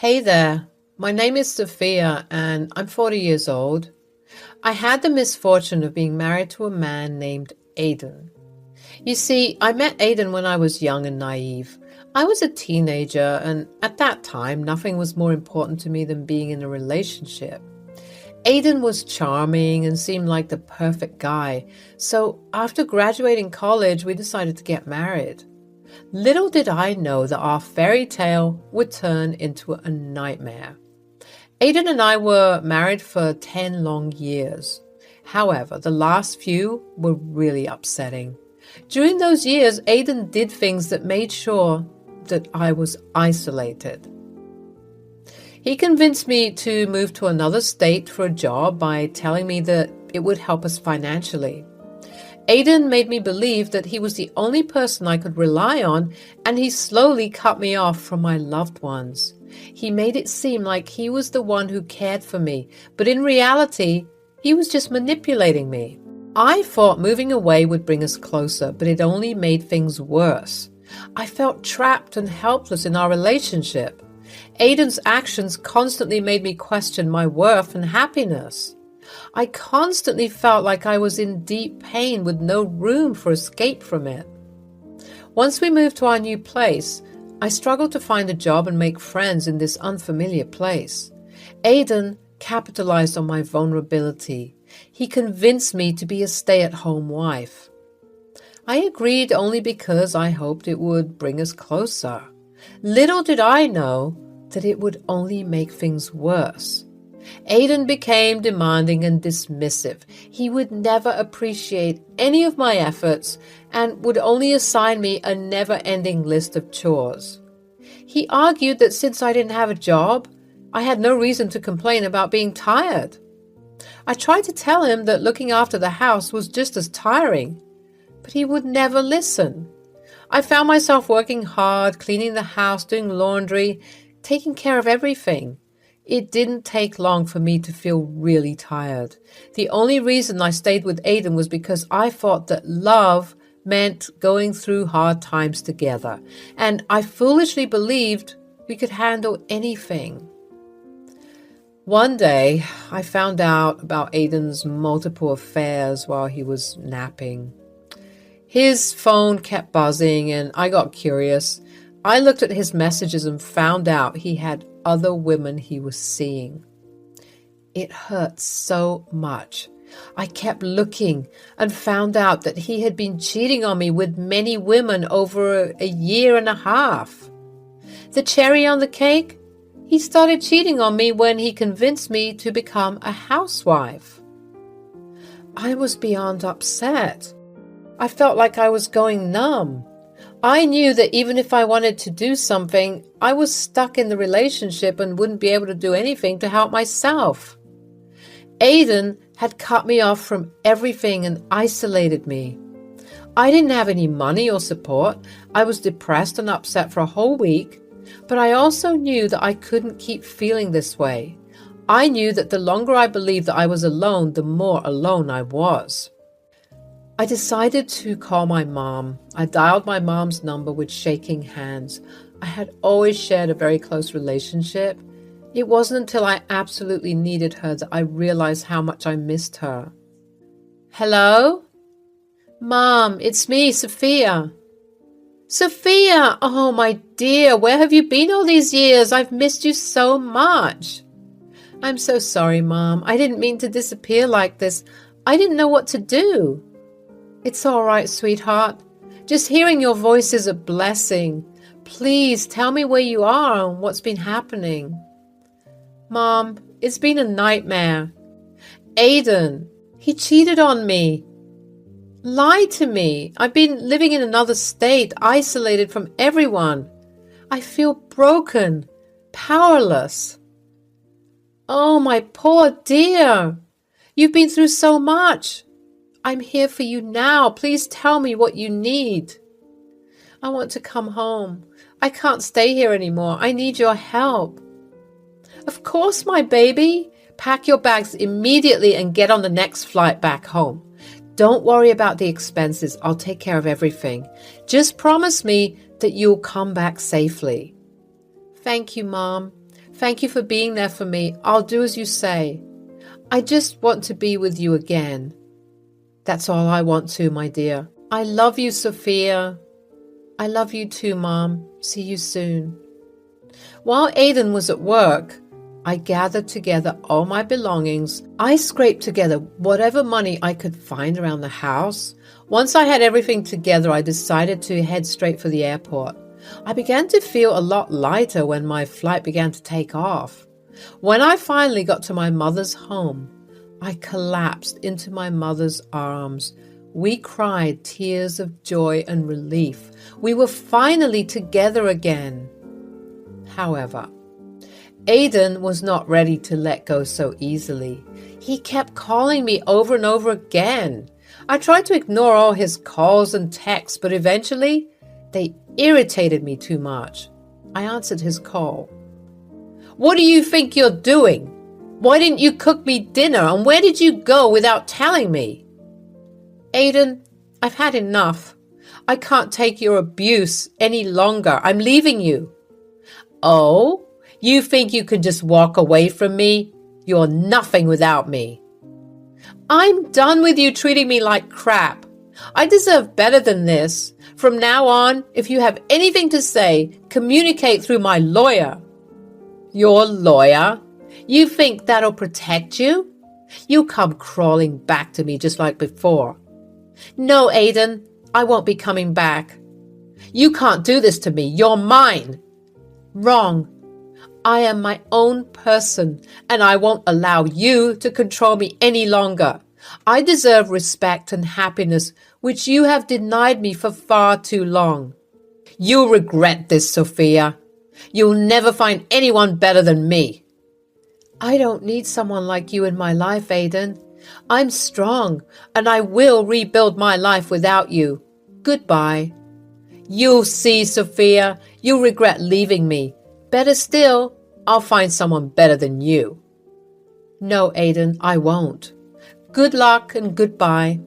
Hey there, my name is Sophia and I'm 40 years old. I had the misfortune of being married to a man named Aidan. You see, I met Aidan when I was young and naive. I was a teenager, and at that time, nothing was more important to me than being in a relationship. Aidan was charming and seemed like the perfect guy, so after graduating college, we decided to get married. Little did I know that our fairy tale would turn into a nightmare. Aidan and I were married for 10 long years. However, the last few were really upsetting. During those years, Aidan did things that made sure that I was isolated. He convinced me to move to another state for a job by telling me that it would help us financially. Aidan made me believe that he was the only person I could rely on, and he slowly cut me off from my loved ones. He made it seem like he was the one who cared for me, but in reality, he was just manipulating me. I thought moving away would bring us closer, but it only made things worse. I felt trapped and helpless in our relationship. Aidan's actions constantly made me question my worth and happiness. I constantly felt like I was in deep pain with no room for escape from it. Once we moved to our new place, I struggled to find a job and make friends in this unfamiliar place. Aidan capitalized on my vulnerability. He convinced me to be a stay-at-home wife. I agreed only because I hoped it would bring us closer. Little did I know that it would only make things worse. Aidan became demanding and dismissive. He would never appreciate any of my efforts and would only assign me a never-ending list of chores. He argued that since I didn't have a job, I had no reason to complain about being tired. I tried to tell him that looking after the house was just as tiring, but he would never listen. I found myself working hard, cleaning the house, doing laundry, taking care of everything. It didn't take long for me to feel really tired. The only reason I stayed with Aidan was because I thought that love meant going through hard times together, and I foolishly believed we could handle anything. One day, I found out about Aidan's multiple affairs while he was napping. His phone kept buzzing and I got curious. I looked at his messages and found out he had other women he was seeing. It hurt so much. I kept looking and found out that he had been cheating on me with many women over a year and a half. The cherry on the cake? He started cheating on me when he convinced me to become a housewife. I was beyond upset. I felt like I was going numb. I knew that even if I wanted to do something, I was stuck in the relationship and wouldn't be able to do anything to help myself. Aidan had cut me off from everything and isolated me. I didn't have any money or support. I was depressed and upset for a whole week, but I also knew that I couldn't keep feeling this way. I knew that the longer I believed that I was alone, the more alone I was. I decided to call my mom. I dialed my mom's number with shaking hands. I had always shared a very close relationship. It wasn't until I absolutely needed her that I realized how much I missed her. Hello? Mom, it's me, Sophia. Sophia! Oh, my dear, where have you been all these years? I've missed you so much. I'm so sorry, Mom. I didn't mean to disappear like this. I didn't know what to do. It's all right, sweetheart. Just hearing your voice is a blessing. Please tell me where you are and what's been happening. Mom, it's been a nightmare. Aidan, he cheated on me. Lied to me. I've been living in another state, isolated from everyone. I feel broken, powerless. Oh, my poor dear. You've been through so much. I'm here for you now. Please tell me what you need. I want to come home. I can't stay here anymore. I need your help. Of course, my baby. Pack your bags immediately and get on the next flight back home. Don't worry about the expenses. I'll take care of everything. Just promise me that you'll come back safely. Thank you, Mom. Thank you for being there for me. I'll do as you say. I just want to be with you again. That's all I want to, my dear. I love you, Sophia. I love you too, Mom. See you soon. While Aidan was at work, I gathered together all my belongings. I scraped together whatever money I could find around the house. Once I had everything together, I decided to head straight for the airport. I began to feel a lot lighter when my flight began to take off. When I finally got to my mother's home, I collapsed into my mother's arms. We cried tears of joy and relief. We were finally together again. However, Aidan was not ready to let go so easily. He kept calling me over and over again. I tried to ignore all his calls and texts, but eventually they irritated me too much. I answered his call. What do you think you're doing? Why didn't you cook me dinner, and where did you go without telling me? Aidan, I've had enough. I can't take your abuse any longer. I'm leaving you. Oh, you think you can just walk away from me? You're nothing without me. I'm done with you treating me like crap. I deserve better than this. From now on, if you have anything to say, communicate through my lawyer. Your lawyer? You think that'll protect you? You come crawling back to me just like before. No, Aidan, I won't be coming back. You can't do this to me. You're mine. Wrong. I am my own person, and I won't allow you to control me any longer. I deserve respect and happiness, which you have denied me for far too long. You'll regret this, Sophia. You'll never find anyone better than me. I don't need someone like you in my life, Aidan. I'm strong, and I will rebuild my life without you. Goodbye. You'll see, Sophia. You'll regret leaving me. Better still, I'll find someone better than you. No, Aidan, I won't. Good luck and goodbye.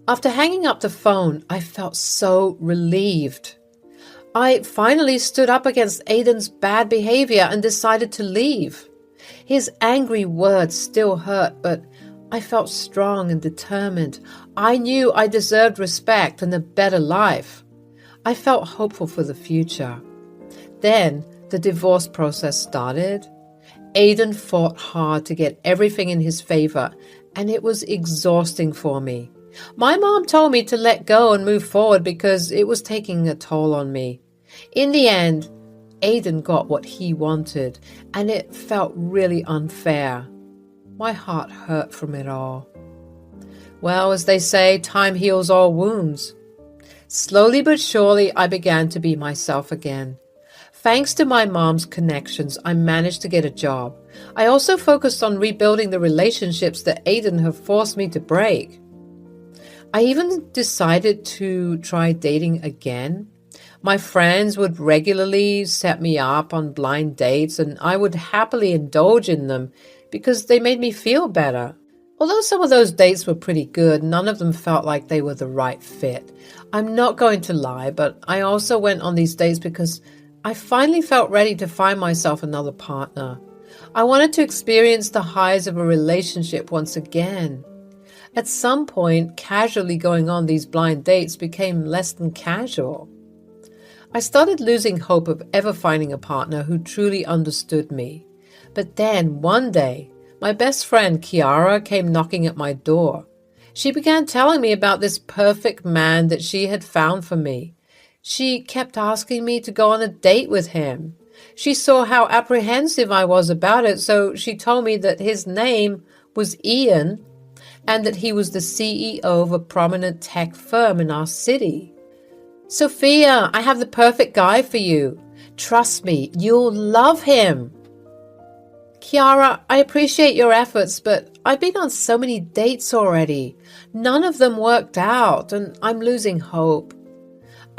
After hanging up the phone, I felt so relieved. I finally stood up against Aidan's bad behavior and decided to leave. His angry words still hurt, but I felt strong and determined. I knew I deserved respect and a better life. I felt hopeful for the future. Then the divorce process started. Aidan fought hard to get everything in his favor, and it was exhausting for me. My mom told me to let go and move forward because it was taking a toll on me. In the end, Aidan got what he wanted, and it felt really unfair. My heart hurt from it all. Well, as they say, time heals all wounds. Slowly but surely, I began to be myself again. Thanks to my mom's connections, I managed to get a job. I also focused on rebuilding the relationships that Aidan had forced me to break. I even decided to try dating again. My friends would regularly set me up on blind dates, and I would happily indulge in them because they made me feel better. Although some of those dates were pretty good, none of them felt like they were the right fit. I'm not going to lie, but I also went on these dates because I finally felt ready to find myself another partner. I wanted to experience the highs of a relationship once again. At some point, casually going on these blind dates became less than casual. I started losing hope of ever finding a partner who truly understood me. But then, one day, my best friend Kiara came knocking at my door. She began telling me about this perfect man that she had found for me. She kept asking me to go on a date with him. She saw how apprehensive I was about it, so she told me that his name was Ian and that he was the CEO of a prominent tech firm in our city. Sophia, I have the perfect guy for you. Trust me, you'll love him. Kiara, I appreciate your efforts, but I've been on so many dates already. None of them worked out, and I'm losing hope.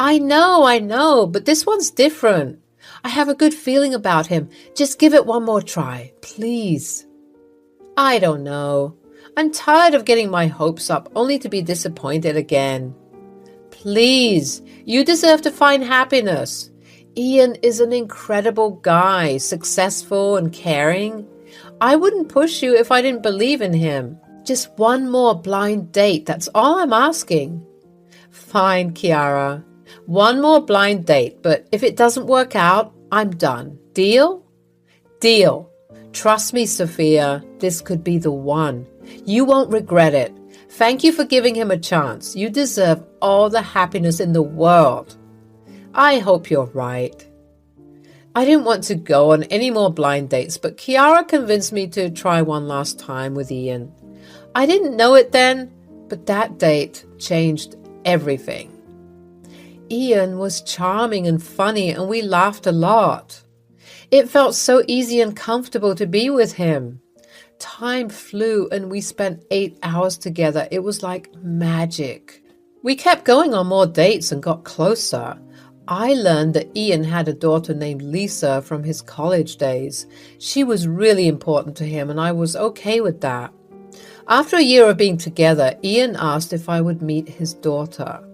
I know, but this one's different. I have a good feeling about him. Just give it one more try, please. I don't know. I'm tired of getting my hopes up only to be disappointed again. Please, you deserve to find happiness. Ian is an incredible guy, successful and caring. I wouldn't push you if I didn't believe in him. Just one more blind date, that's all I'm asking. Fine, Kiara. One more blind date, but if it doesn't work out, I'm done. Deal? Deal. Trust me, Sophia, this could be the one. You won't regret it. Thank you for giving him a chance. You deserve all the happiness in the world. I hope you're right. I didn't want to go on any more blind dates, but Kiara convinced me to try one last time with Ian. I didn't know it then, but that date changed everything. Ian was charming and funny, and we laughed a lot. It felt so easy and comfortable to be with him. Time flew and we spent 8 hours together. It was like magic. We kept going on more dates and got closer. I learned that Ian had a daughter named Lisa from his college days. She was really important to him, and I was okay with that. After a year of being together, Ian asked if I would meet his daughter.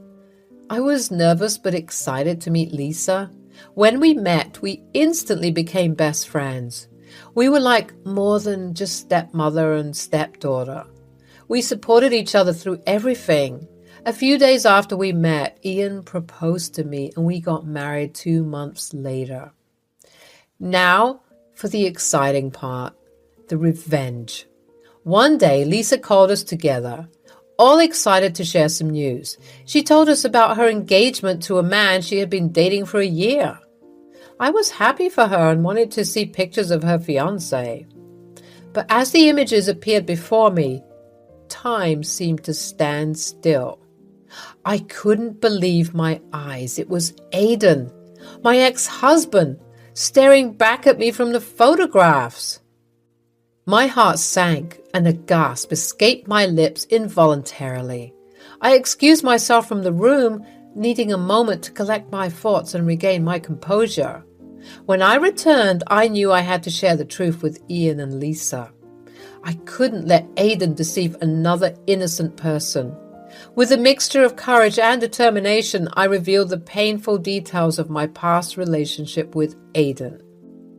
I was nervous but excited to meet Lisa. When we met, we instantly became best friends. We were like more than just stepmother and stepdaughter. We supported each other through everything. A few days after we met, Ian proposed to me and we got married 2 months later. Now for the exciting part, the revenge. One day, Lisa called us together, all excited to share some news. She told us about her engagement to a man she had been dating for a year. I was happy for her and wanted to see pictures of her fiancé. But as the images appeared before me, time seemed to stand still. I couldn't believe my eyes. It was Aidan, my ex-husband, staring back at me from the photographs. My heart sank and a gasp escaped my lips involuntarily. I excused myself from the room, needing a moment to collect my thoughts and regain my composure. When I returned, I knew I had to share the truth with Ian and Lisa. I couldn't let Aidan deceive another innocent person. With a mixture of courage and determination, I revealed the painful details of my past relationship with Aidan.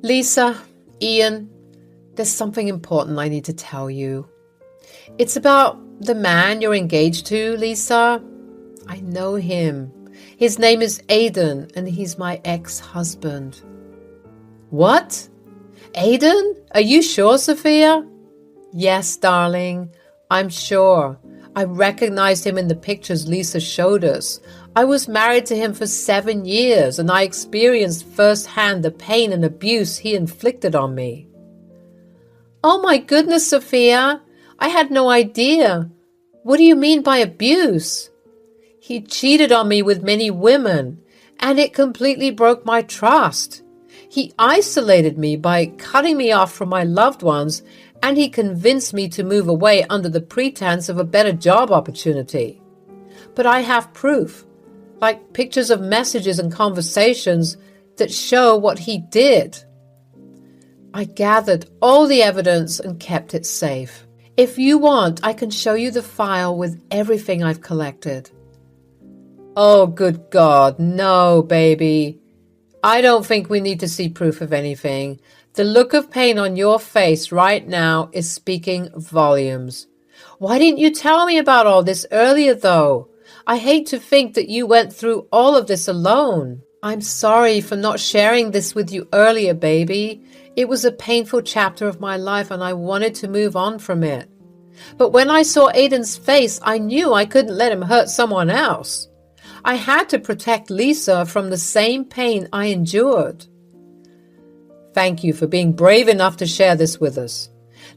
Lisa, Ian, there's something important I need to tell you. It's about the man you're engaged to, Lisa. I know him. His name is Aidan, and he's my ex-husband. What? Aidan? Are you sure, Sophia? Yes, darling, I'm sure. I recognized him in the pictures Lisa showed us. I was married to him for 7 years, and I experienced firsthand the pain and abuse he inflicted on me. Oh my goodness, Sophia, I had no idea. What do you mean by abuse? He cheated on me with many women, and it completely broke my trust. He isolated me by cutting me off from my loved ones, and he convinced me to move away under the pretense of a better job opportunity. But I have proof, like pictures of messages and conversations that show what he did. I gathered all the evidence and kept it safe. If you want, I can show you the file with everything I've collected. Oh, good God, no, baby. I don't think we need to see proof of anything. The look of pain on your face right now is speaking volumes. Why didn't you tell me about all this earlier, though? I hate to think that you went through all of this alone. I'm sorry for not sharing this with you earlier, baby. It was a painful chapter of my life and I wanted to move on from it. But when I saw Aidan's face, I knew I couldn't let him hurt someone else. I had to protect Lisa from the same pain I endured. Thank you for being brave enough to share this with us.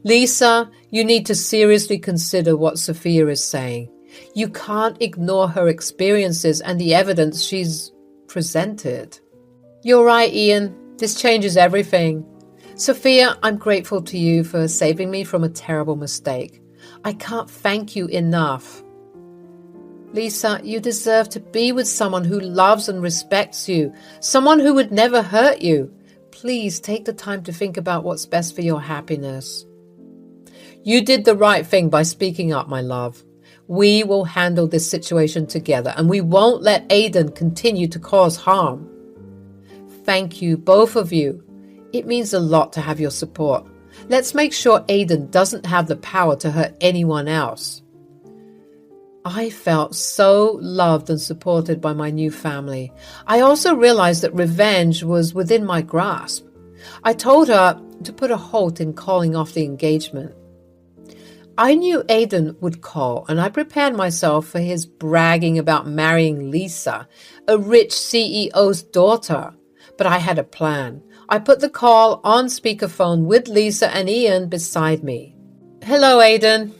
Lisa, you need to seriously consider what Sophia is saying. You can't ignore her experiences and the evidence she's presented. You're right, Ian. This changes everything. Sophia, I'm grateful to you for saving me from a terrible mistake. I can't thank you enough. Lisa, you deserve to be with someone who loves and respects you, someone who would never hurt you. Please take the time to think about what's best for your happiness. You did the right thing by speaking up, my love. We will handle this situation together, and we won't let Aidan continue to cause harm. thank you, both of you. It means a lot to have your support. Let's make sure Aiden doesn't have the power to hurt anyone else. I felt so loved and supported by my new family. I also realized that revenge was within my grasp. I told her to put a halt in calling off the engagement. I knew Aiden would call, and I prepared myself for his bragging about marrying Lisa, a rich CEO's daughter. But I had a plan. I put the call on speakerphone with Lisa and Ian beside me. Hello, Aiden.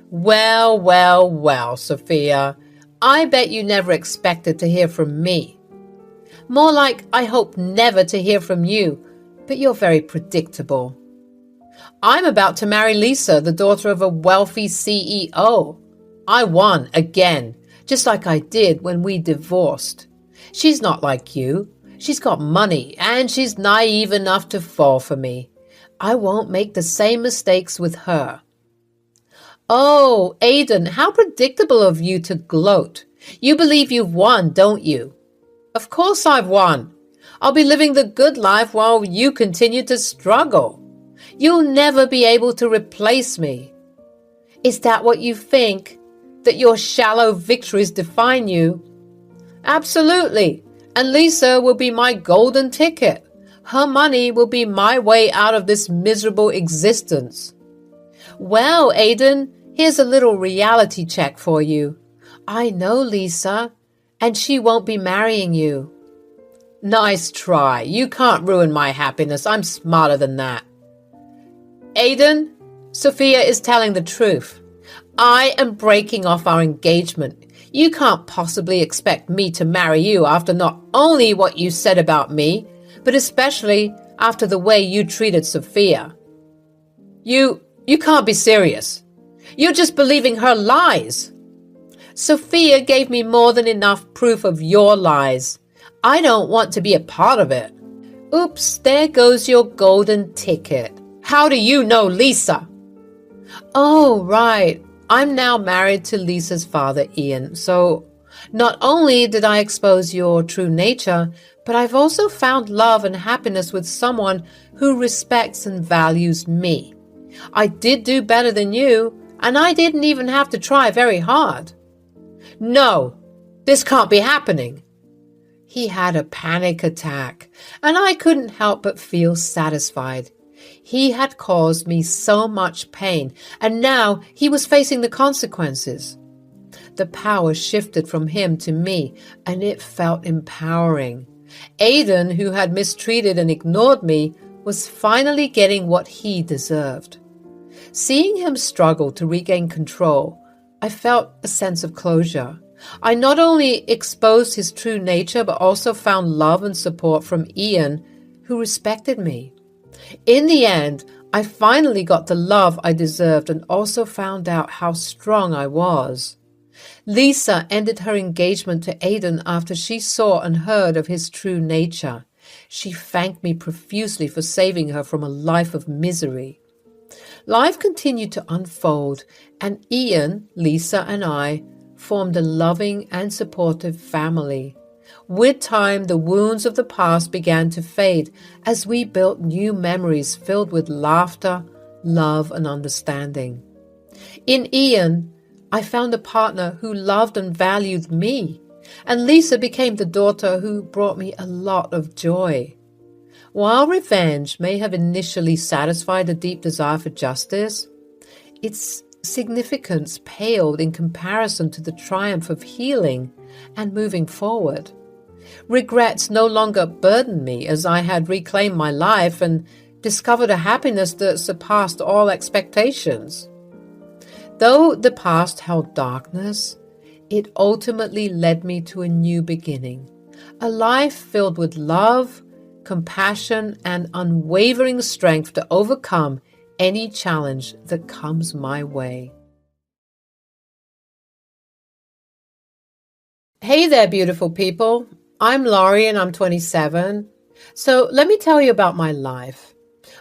Well, Sophia. I bet you never expected to hear from me. More like I hope never to hear from you, but you're very predictable. I'm about to marry Lisa, the daughter of a wealthy CEO. I won again, just like I did when we divorced. She's not like you. She's got money, and she's naive enough to fall for me. I won't make the same mistakes with her. Oh, Aiden, how predictable of you to gloat. You believe you've won, don't you? Of course I've won. I'll be living the good life while you continue to struggle. You'll never be able to replace me. Is that what you think? That your shallow victories define you? Absolutely. And Lisa will be my golden ticket. Her money will be my way out of this miserable existence. Well, Aiden, here's a little reality check for you. I know Lisa, and she won't be marrying you. Nice try. You can't ruin my happiness. I'm smarter than that. Aiden, Sophia is telling the truth. I am breaking off our engagement. You can't possibly expect me to marry you after not only what you said about me, but especially after the way you treated Sophia. You can't be serious. You're just believing her lies. Sophia gave me more than enough proof of your lies. I don't want to be a part of it. Oops, there goes your golden ticket. How do you know Lisa? Oh, right. I'm now married to Lisa's father, Ian. So not only did I expose your true nature, but I've also found love and happiness with someone who respects and values me. I did do better than you, and I didn't even have to try very hard. No, this can't be happening. He had a panic attack, and I couldn't help but feel satisfied. He had caused me so much pain, and now he was facing the consequences. The power shifted from him to me, and it felt empowering. Aiden, who had mistreated and ignored me, was finally getting what he deserved. Seeing him struggle to regain control, I felt a sense of closure. I not only exposed his true nature, but also found love and support from Ian, who respected me. In the end, I finally got the love I deserved and also found out how strong I was. Lisa ended her engagement to Aiden after she saw and heard of his true nature. She thanked me profusely for saving her from a life of misery. Life continued to unfold, and Ian, Lisa, and I formed a loving and supportive family. With time, the wounds of the past began to fade as we built new memories filled with laughter, love, and understanding. In Ian, I found a partner who loved and valued me, and Lisa became the daughter who brought me a lot of joy. While revenge may have initially satisfied a deep desire for justice, its significance paled in comparison to the triumph of healing and moving forward. Regrets no longer burdened me as I had reclaimed my life and discovered a happiness that surpassed all expectations. Though the past held darkness, it ultimately led me to a new beginning, a life filled with love, compassion, and unwavering strength to overcome any challenge that comes my way. Hey there, beautiful people. I'm Laurie and I'm 27. So let me tell you about my life.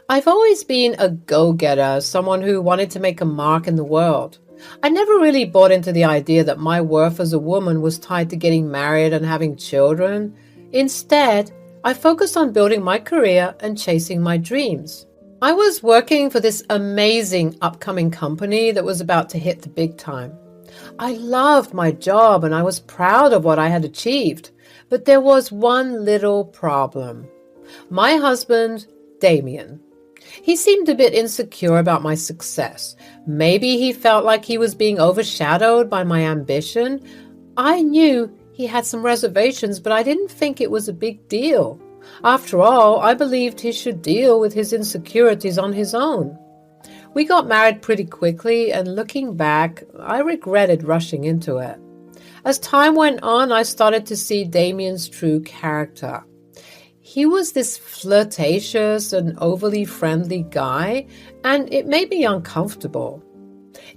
I've always been a go-getter, someone who wanted to make a mark in the world. I never really bought into the idea that my worth as a woman was tied to getting married and having children. Instead, I focused on building my career and chasing my dreams. I was working for this amazing upcoming company that was about to hit the big time. I loved my job and I was proud of what I had achieved. But there was one little problem. My husband, Damien. He seemed a bit insecure about my success. Maybe he felt like he was being overshadowed by my ambition. I knew he had some reservations, but I didn't think it was a big deal. After all, I believed he should deal with his insecurities on his own. We got married pretty quickly, and looking back, I regretted rushing into it. As time went on, I started to see Damien's true character. He was this flirtatious and overly friendly guy, and it made me uncomfortable.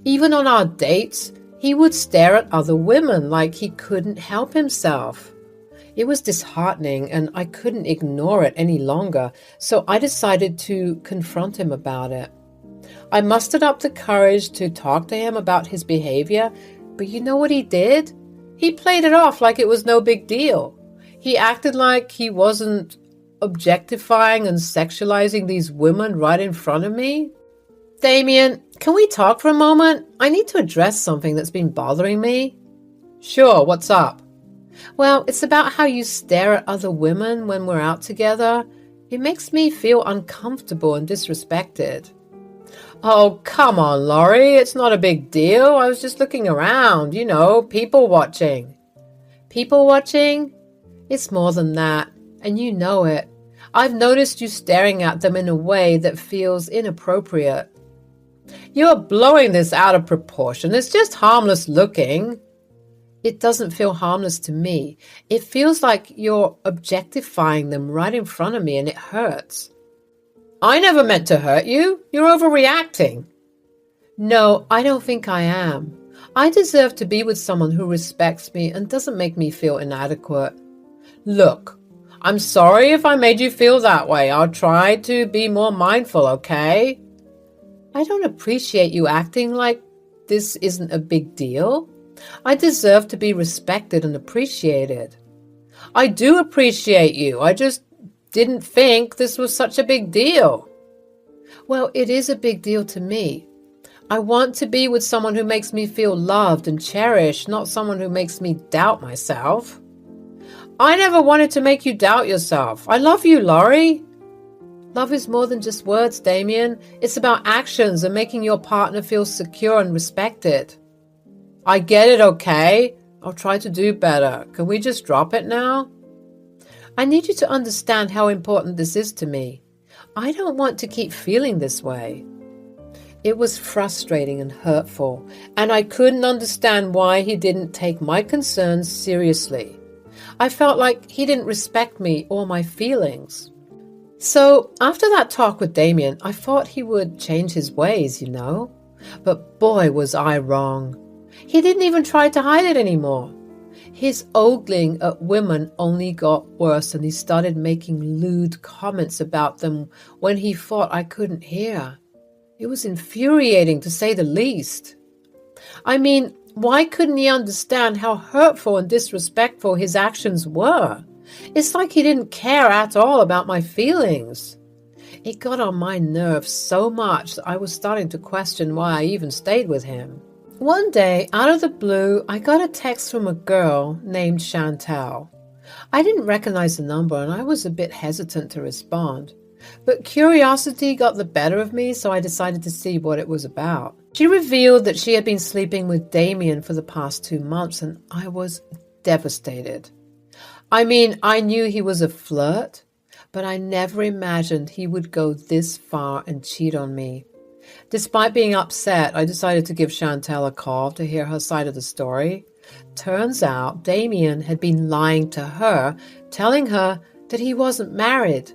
Even on our dates, he would stare at other women like he couldn't help himself. It was disheartening, and I couldn't ignore it any longer, so I decided to confront him about it. I mustered up the courage to talk to him about his behavior, but you know what he did? He played it off like it was no big deal. He acted like he wasn't objectifying and sexualizing these women right in front of me. Damien, can we talk for a moment? I need to address something that's been bothering me. Sure, what's up? Well, it's about how you stare at other women when we're out together. It makes me feel uncomfortable and disrespected. Oh, come on, Laurie. It's not a big deal. I was just looking around, people watching. People watching? It's more than that, and you know it. I've noticed you staring at them in a way that feels inappropriate. You're blowing this out of proportion. It's just harmless looking. It doesn't feel harmless to me. It feels like you're objectifying them right in front of me, and it hurts. I never meant to hurt you. You're overreacting. No, I don't think I am. I deserve to be with someone who respects me and doesn't make me feel inadequate. Look, I'm sorry if I made you feel that way. I'll try to be more mindful, okay? I don't appreciate you acting like this isn't a big deal. I deserve to be respected and appreciated. I do appreciate you. I just didn't think this was such a big deal. Well, it is a big deal to me. I want to be with someone who makes me feel loved and cherished, not someone who makes me doubt myself. I never wanted to make you doubt yourself. I love you, Laurie. Love is more than just words, Damien. It's about actions and making your partner feel secure and respected. I get it, okay? I'll try to do better. Can we just drop it now? I need you to understand how important this is to me. I don't want to keep feeling this way. It was frustrating and hurtful, and I couldn't understand why he didn't take my concerns seriously. I felt like he didn't respect me or my feelings. So after that talk with Damien, I thought he would change his ways, But boy, was I wrong. He didn't even try to hide it anymore. His ogling at women only got worse, and he started making lewd comments about them when he thought I couldn't hear. It was infuriating, to say the least. I mean, why couldn't he understand how hurtful and disrespectful his actions were? It's like he didn't care at all about my feelings. It got on my nerves so much that I was starting to question why I even stayed with him. One day, out of the blue, I got a text from a girl named Chantal. I didn't recognize the number, and I was a bit hesitant to respond. But curiosity got the better of me, so I decided to see what it was about. She revealed that she had been sleeping with Damien for the past 2 months, and I was devastated. I mean, I knew he was a flirt, but I never imagined he would go this far and cheat on me. Despite being upset, I decided to give Chantal a call to hear her side of the story. Turns out Damien had been lying to her, telling her that he wasn't married.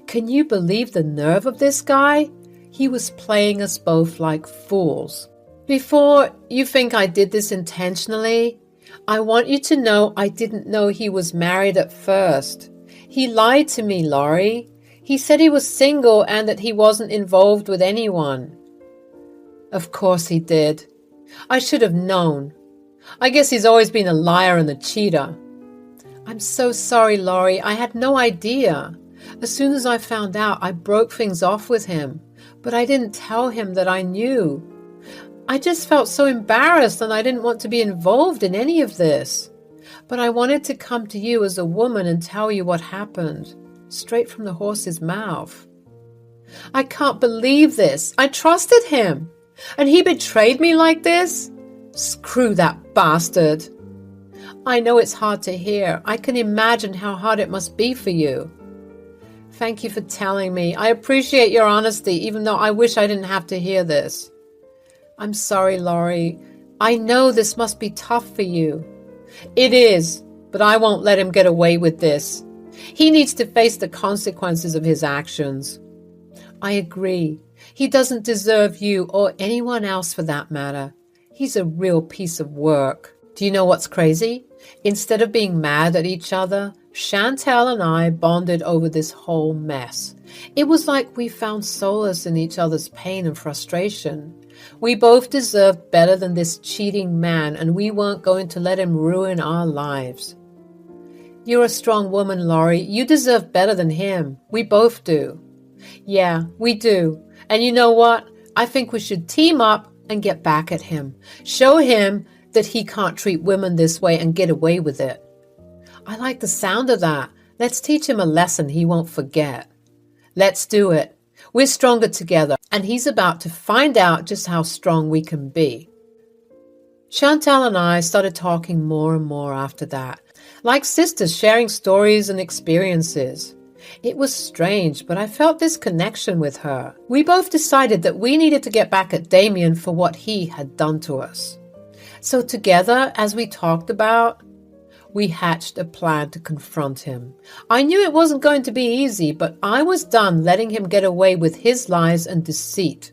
Can you believe the nerve of this guy? He was playing us both like fools. Before you think I did this intentionally, I want you to know I didn't know he was married at first. He lied to me, Laurie. He said he was single and that he wasn't involved with anyone. Of course he did. I should have known. I guess he's always been a liar and a cheater. I'm so sorry, Laurie. I had no idea. As soon as I found out, I broke things off with him. But I didn't tell him that I knew. I just felt so embarrassed and I didn't want to be involved in any of this. But I wanted to come to you as a woman and tell you what happened, straight from the horse's mouth. I can't believe this. I trusted him. And he betrayed me like this? Screw that bastard. I know it's hard to hear. I can imagine how hard it must be for you. Thank you for telling me. I appreciate your honesty, even though I wish I didn't have to hear this. I'm sorry, Laurie. I know this must be tough for you. It is, but I won't let him get away with this. He needs to face the consequences of his actions. I agree. He doesn't deserve you or anyone else for that matter. He's a real piece of work. Do you know what's crazy? Instead of being mad at each other, Chantel and I bonded over this whole mess. It was like we found solace in each other's pain and frustration. We both deserved better than this cheating man, and we weren't going to let him ruin our lives. You're a strong woman, Laurie. You deserve better than him. We both do. Yeah, we do. And you know what? I think we should team up and get back at him. Show him that he can't treat women this way and get away with it. I like the sound of that. Let's teach him a lesson he won't forget. Let's do it. We're stronger together, and he's about to find out just how strong we can be. Chantal and I started talking more and more after that, like sisters sharing stories and experiences. It was strange, but I felt this connection with her. We both decided that we needed to get back at Damien for what he had done to us. So together, as we talked about, we hatched a plan to confront him. I knew it wasn't going to be easy, but I was done letting him get away with his lies and deceit.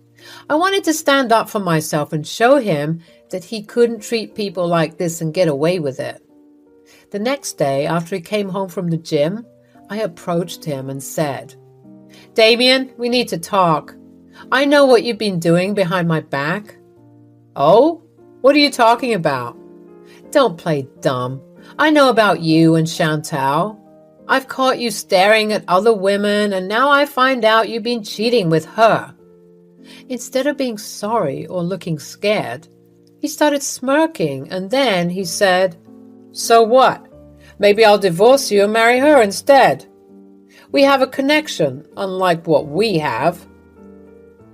I wanted to stand up for myself and show him that he couldn't treat people like this and get away with it. The next day, after he came home from the gym, I approached him and said, Damien, we need to talk. I know what you've been doing behind my back. Oh? What are you talking about? Don't play dumb. I know about you and Chantal. I've caught you staring at other women, and now I find out you've been cheating with her. Instead of being sorry or looking scared, he started smirking, and then he said, So what? Maybe I'll divorce you and marry her instead. We have a connection, unlike what we have.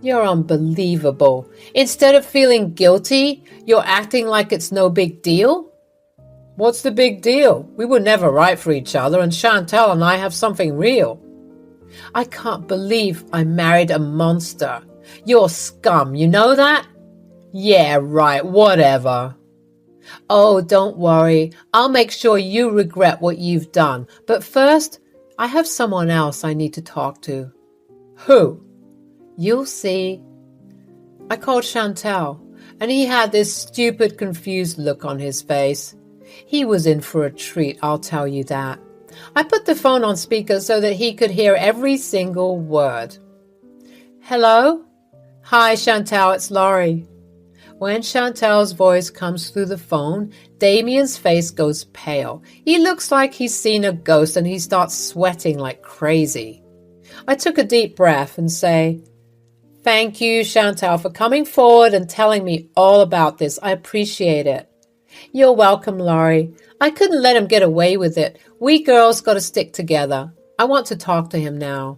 You're unbelievable. Instead of feeling guilty, you're acting like it's no big deal? What's the big deal? We were never right for each other, and Chantal and I have something real. I can't believe I married a monster. You're scum, you know that? Yeah, right, whatever. Oh, don't worry. I'll make sure you regret what you've done. But first, I have someone else I need to talk to. Who? You'll see. I called Chantal, and he had this stupid, confused look on his face. He was in for a treat, I'll tell you that. I put the phone on speaker so that he could hear every single word. Hello? Hi, Chantal, it's Laurie. When Chantal's voice comes through the phone, Damien's face goes pale. He looks like he's seen a ghost, and he starts sweating like crazy. I took a deep breath and say, Thank you, Chantal, for coming forward and telling me all about this. I appreciate it. You're welcome, Laurie. I couldn't let him get away with it. We girls got to stick together. I want to talk to him now.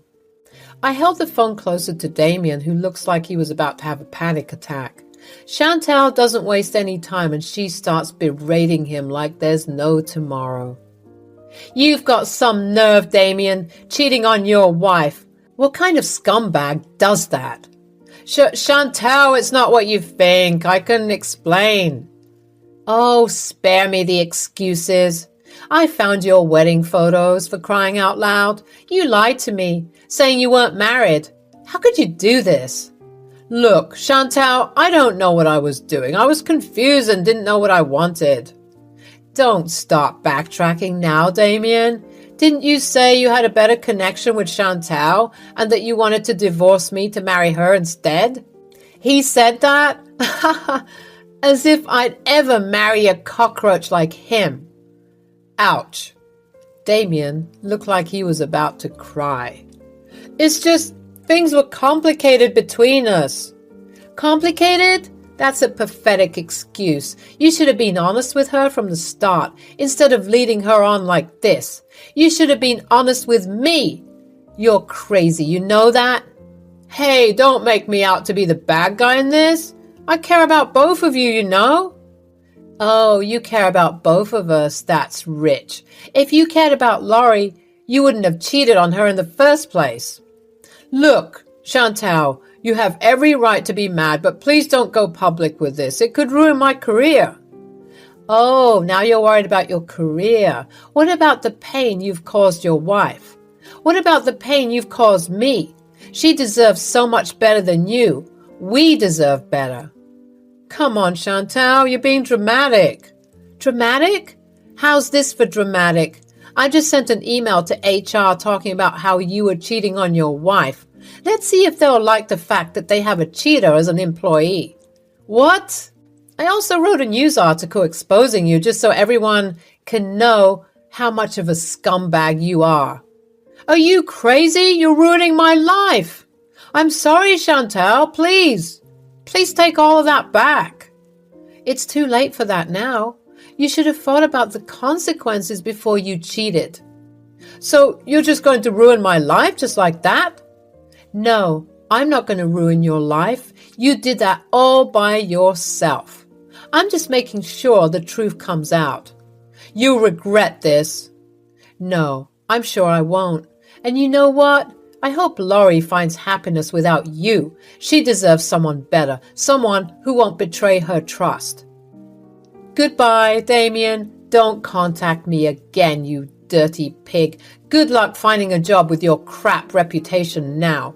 I held the phone closer to Damien, who looks like he was about to have a panic attack. Chantal doesn't waste any time, and she starts berating him like there's no tomorrow. You've got some nerve, Damien, cheating on your wife. What kind of scumbag does that? Chantal, it's not what you think. I couldn't explain. Oh, spare me the excuses. I found your wedding photos, for crying out loud. You lied to me, saying you weren't married. How could you do this? Look, Chantal, I don't know what I was doing. I was confused and didn't know what I wanted. Don't start backtracking now, Damien. Didn't you say you had a better connection with Chantal and that you wanted to divorce me to marry her instead? He said that? As if I'd ever marry a cockroach like him. Ouch. Damien looked like he was about to cry. It's just things were complicated between us. Complicated? That's a pathetic excuse. You should have been honest with her from the start instead of leading her on like this. You should have been honest with me. You're crazy, you know that? Hey, don't make me out to be the bad guy in this. I care about both of you, you know? Oh, you care about both of us. That's rich. If you cared about Laurie, you wouldn't have cheated on her in the first place. Look, Chantal, you have every right to be mad, but please don't go public with this. It could ruin my career. Oh, now you're worried about your career. What about the pain you've caused your wife? What about the pain you've caused me? She deserves so much better than you. We deserve better. Come on, Chantal, you're being dramatic. Dramatic? How's this for dramatic? I just sent an email to HR talking about how you were cheating on your wife. Let's see if they'll like the fact that they have a cheater as an employee. What? I also wrote a news article exposing you just so everyone can know how much of a scumbag you are. Are you crazy? You're ruining my life. I'm sorry, Chantal, please. Please take all of that back. It's too late for that now. You should have thought about the consequences before you cheated. So you're just going to ruin my life just like that? No, I'm not going to ruin your life. You did that all by yourself. I'm just making sure the truth comes out. You'll regret this. No, I'm sure I won't. And you know what? I hope Laurie finds happiness without you. She deserves someone better, someone who won't betray her trust. Goodbye, Damien. Don't contact me again, you dirty pig. Good luck finding a job with your crap reputation now.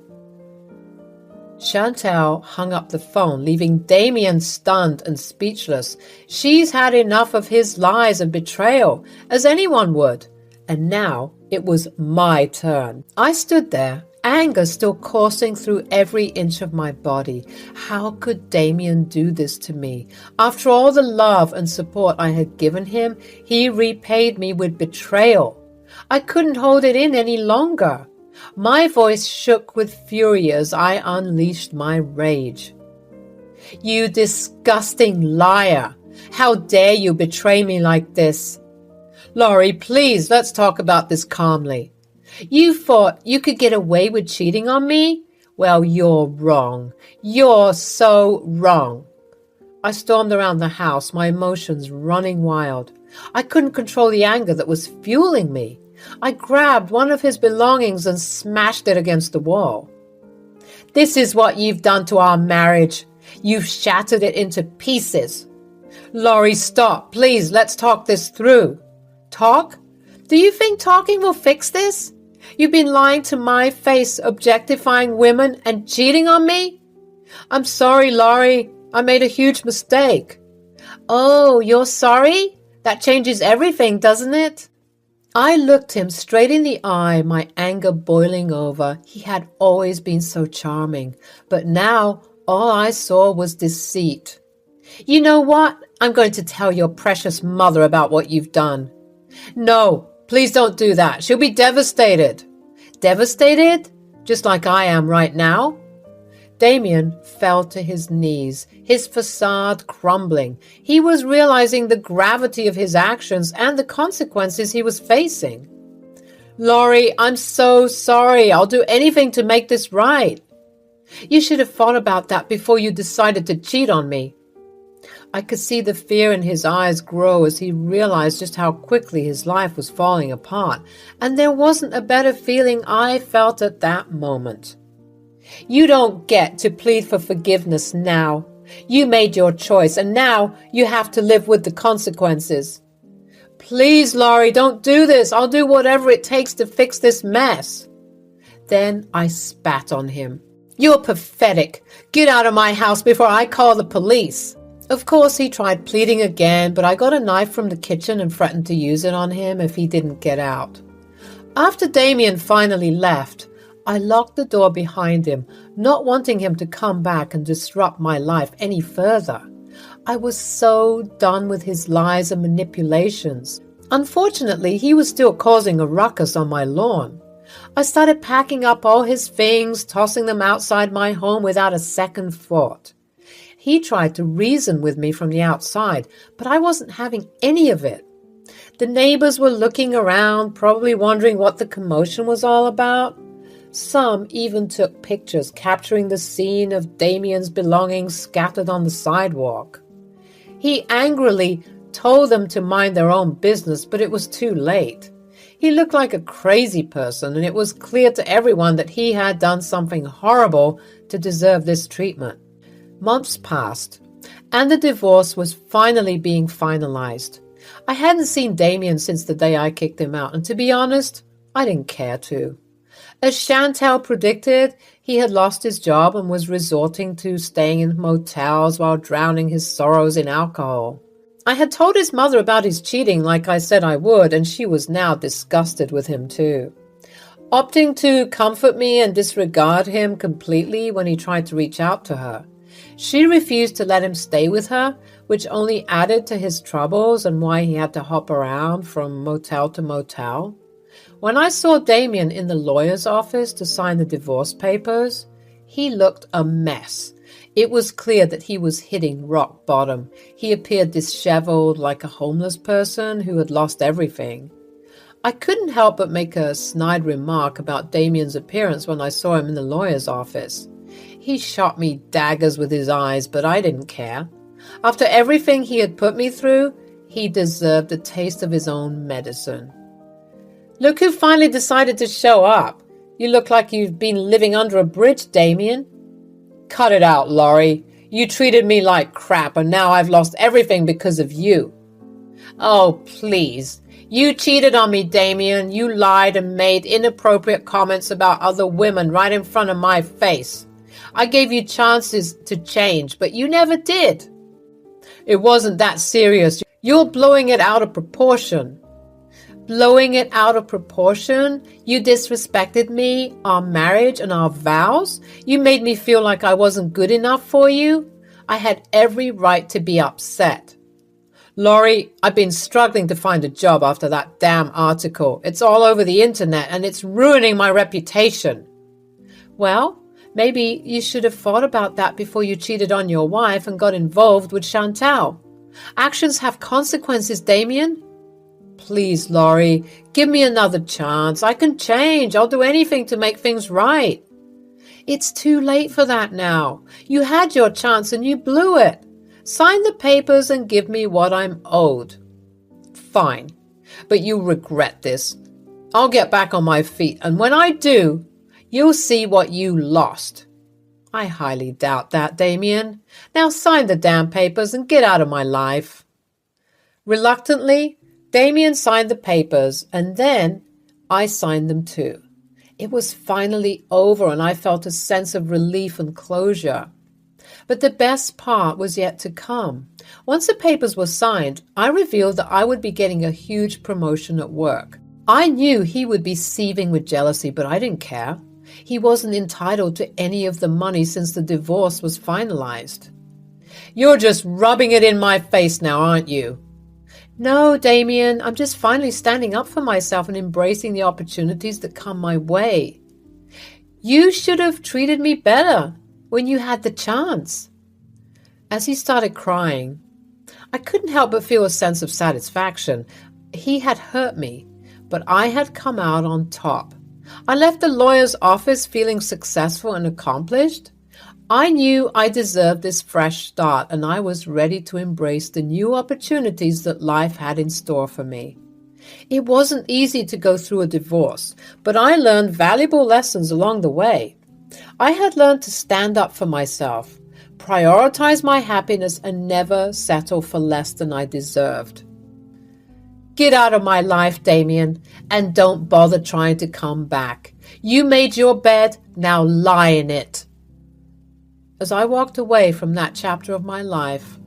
Chantal hung up the phone, leaving Damien stunned and speechless. She's had enough of his lies and betrayal, as anyone would. And now it was my turn. I stood there, anger still coursing through every inch of my body. How could Damien do this to me? After all the love and support I had given him, he repaid me with betrayal. I couldn't hold it in any longer. My voice shook with fury as I unleashed my rage. You disgusting liar! How dare you betray me like this? Laurie, please, let's talk about this calmly. You thought you could get away with cheating on me? Well, you're wrong. You're so wrong. I stormed around the house, my emotions running wild. I couldn't control the anger that was fueling me. I grabbed one of his belongings and smashed it against the wall. This is what you've done to our marriage. You've shattered it into pieces. Laurie, stop. Please, let's talk this through. Talk? Do you think talking will fix this? You've been lying to my face, objectifying women and cheating on me? I'm sorry, Laurie. I made a huge mistake. Oh, you're sorry? That changes everything, doesn't it? I looked him straight in the eye, my anger boiling over. He had always been so charming, but now all I saw was deceit. You know what? I'm going to tell your precious mother about what you've done. No, please don't do that. She'll be devastated. Devastated? Just like I am right now? Damien fell to his knees, his facade crumbling. He was realizing the gravity of his actions and the consequences he was facing. Laurie, I'm so sorry. I'll do anything to make this right. You should have thought about that before you decided to cheat on me. I could see the fear in his eyes grow as he realized just how quickly his life was falling apart, and there wasn't a better feeling I felt at that moment. You don't get to plead for forgiveness now. You made your choice, and now you have to live with the consequences. Please, Laurie, don't do this. I'll do whatever it takes to fix this mess. Then I spat on him. You're pathetic. Get out of my house before I call the police. Of course, he tried pleading again, but I got a knife from the kitchen and threatened to use it on him if he didn't get out. After Damien finally left, I locked the door behind him, not wanting him to come back and disrupt my life any further. I was so done with his lies and manipulations. Unfortunately, he was still causing a ruckus on my lawn. I started packing up all his things, tossing them outside my home without a second thought. He tried to reason with me from the outside, but I wasn't having any of it. The neighbors were looking around, probably wondering what the commotion was all about. Some even took pictures capturing the scene of Damien's belongings scattered on the sidewalk. He angrily told them to mind their own business, but it was too late. He looked like a crazy person, and it was clear to everyone that he had done something horrible to deserve this treatment. Months passed, and the divorce was finally being finalized. I hadn't seen Damien since the day I kicked him out, and to be honest, I didn't care to. As Chantal predicted, he had lost his job and was resorting to staying in motels while drowning his sorrows in alcohol. I had told his mother about his cheating like I said I would, and she was now disgusted with him too. Opting to comfort me and disregard him completely when he tried to reach out to her. She refused to let him stay with her, which only added to his troubles and why he had to hop around from motel to motel. When I saw Damien in the lawyer's office to sign the divorce papers, he looked a mess. It was clear that he was hitting rock bottom. He appeared disheveled like a homeless person who had lost everything. I couldn't help but make a snide remark about Damien's appearance when I saw him in the lawyer's office. He shot me daggers with his eyes, but I didn't care. After everything he had put me through, he deserved a taste of his own medicine. Look who finally decided to show up. You look like you've been living under a bridge, Damien. Cut it out, Laurie. You treated me like crap, and now I've lost everything because of you. Oh, please. You cheated on me, Damien. You lied and made inappropriate comments about other women right in front of my face. I gave you chances to change, but you never did. It wasn't that serious. You're blowing it out of proportion. Blowing it out of proportion? You disrespected me, our marriage, and our vows? You made me feel like I wasn't good enough for you? I had every right to be upset. Laurie, I've been struggling to find a job after that damn article. It's all over the internet, and it's ruining my reputation. Well, maybe you should have thought about that before you cheated on your wife and got involved with Chantal. Actions have consequences, Damien. Please, Laurie, give me another chance. I can change. I'll do anything to make things right. It's too late for that now. You had your chance and you blew it. Sign the papers and give me what I'm owed. Fine, but you'll regret this. I'll get back on my feet, and when I do, you'll see what you lost. I highly doubt that, Damien. Now sign the damn papers and get out of my life. Reluctantly, Damien signed the papers, and then I signed them too. It was finally over, and I felt a sense of relief and closure. But the best part was yet to come. Once the papers were signed, I revealed that I would be getting a huge promotion at work. I knew he would be seething with jealousy, but I didn't care. He wasn't entitled to any of the money since the divorce was finalized. You're just rubbing it in my face now, aren't you? No, Damien, I'm just finally standing up for myself and embracing the opportunities that come my way. You should have treated me better when you had the chance. As he started crying, I couldn't help but feel a sense of satisfaction. He had hurt me, but I had come out on top. I left the lawyer's office feeling successful and accomplished. I knew I deserved this fresh start, and I was ready to embrace the new opportunities that life had in store for me. It wasn't easy to go through a divorce, but I learned valuable lessons along the way. I had learned to stand up for myself, prioritize my happiness, and never settle for less than I deserved. Get out of my life, Damien, and don't bother trying to come back. You made your bed, now lie in it. As I walked away from that chapter of my life,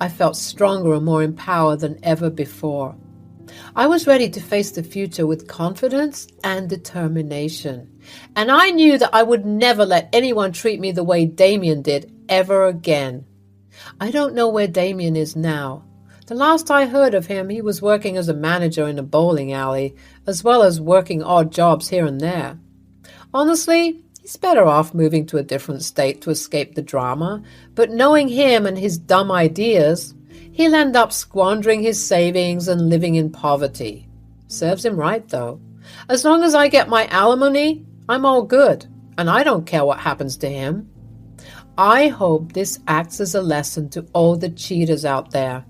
I felt stronger and more empowered than ever before. I was ready to face the future with confidence and determination. And I knew that I would never let anyone treat me the way Damien did ever again. I don't know where Damien is now. The last I heard of him, he was working as a manager in a bowling alley, as well as working odd jobs here and there. Honestly, he's better off moving to a different state to escape the drama, but knowing him and his dumb ideas, he'll end up squandering his savings and living in poverty. Serves him right, though. As long as I get my alimony, I'm all good, and I don't care what happens to him. I hope this acts as a lesson to all the cheaters out there.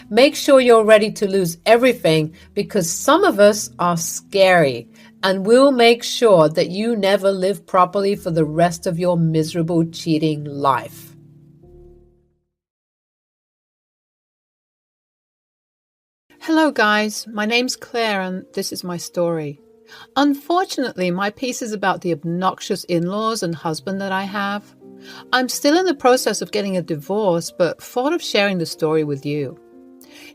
Make sure you're ready to lose everything, because some of us are scary, and we'll make sure that you never live properly for the rest of your miserable cheating life. Hello guys, my name's Claire and this is my story. Unfortunately, my piece is about the obnoxious in-laws and husband that I have. I'm still in the process of getting a divorce, but thought of sharing the story with you.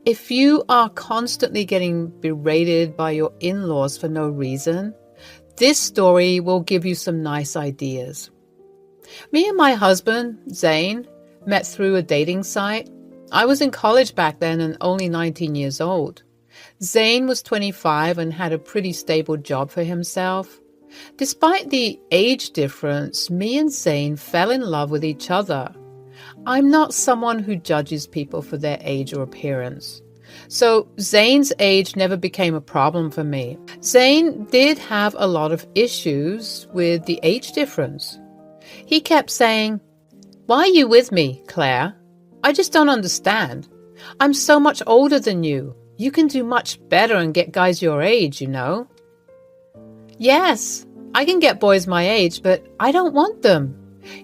If you are constantly getting berated by your in-laws for no reason, this story will give you some nice ideas. Me and my husband, Zane, met through a dating site. I was in college back then and only 19 years old. Zane was 25 and had a pretty stable job for himself. Despite the age difference, me and Zane fell in love with each other. I'm not someone who judges people for their age or appearance. So Zane's age never became a problem for me. Zane did have a lot of issues with the age difference. He kept saying, "Why are you with me, Claire? I just don't understand. I'm so much older than you. You can do much better and get guys your age, you know." "Yes, I can get boys my age, but I don't want them.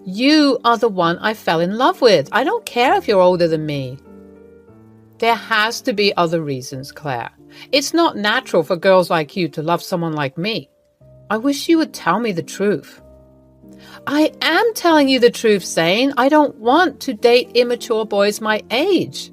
You are the one I fell in love with. I don't care if you're older than me." There has to be other reasons, Claire. It's not natural for girls like you to love someone like me. I wish you would tell me the truth. I am telling you the truth, Zane. I don't want to date immature boys my age.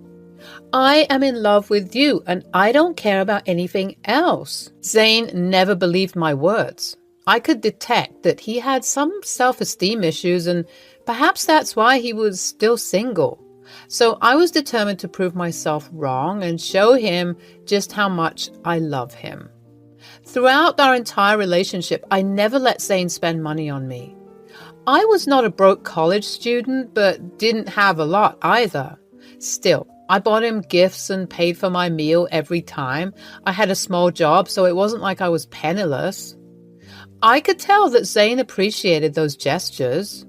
I am in love with you, and I don't care about anything else. Zane never believed my words. I could detect that he had some self-esteem issues, and perhaps that's why he was still single. So I was determined to prove myself wrong and show him just how much I love him. Throughout our entire relationship, I never let Zane spend money on me. I was not a broke college student, but didn't have a lot either. Still, I bought him gifts and paid for my meal every time. I had a small job, so it wasn't like I was penniless. I could tell that Zane appreciated those gestures.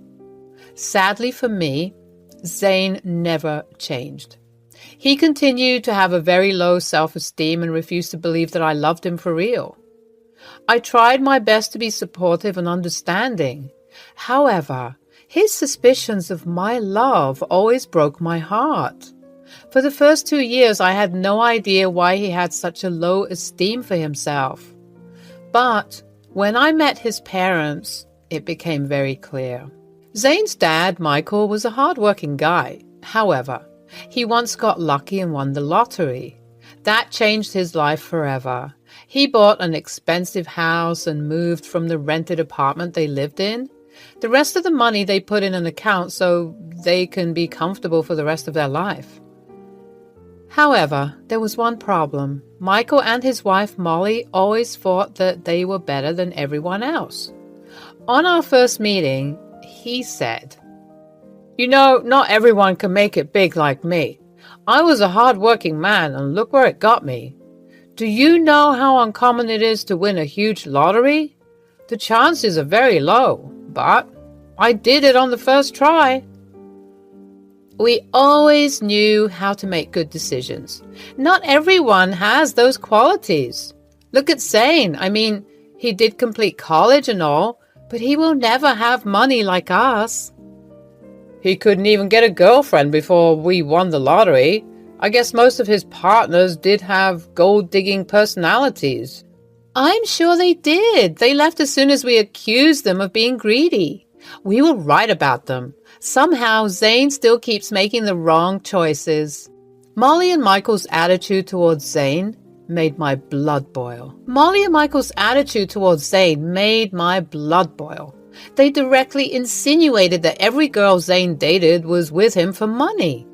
Sadly for me, Zane never changed. He continued to have a very low self-esteem and refused to believe that I loved him for real. I tried my best to be supportive and understanding. However, his suspicions of my love always broke my heart. For the first 2 years, I had no idea why he had such a low esteem for himself. But when I met his parents, it became very clear. Zane's dad, Michael, was a hard-working guy. However, he once got lucky and won the lottery. That changed his life forever. He bought an expensive house and moved from the rented apartment they lived in. The rest of the money they put in an account so they can be comfortable for the rest of their life. However, there was one problem. Michael and his wife Molly always thought that they were better than everyone else. On our first meeting, he said, "You know, not everyone can make it big like me. I was a hard-working man, and look where it got me. Do you know how uncommon it is to win a huge lottery? The chances are very low, but I did it on the first try." We always knew how to make good decisions. Not everyone has those qualities. Look at Zane. I mean, he did complete college and all, but he will never have money like us. He couldn't even get a girlfriend before we won the lottery. I guess most of his partners did have gold-digging personalities. I'm sure they did. They left as soon as we accused them of being greedy. We were right about them. Somehow, Zane still keeps making the wrong choices. Molly and Michael's attitude towards Zane made my blood boil. They directly insinuated that every girl Zane dated was with him for money.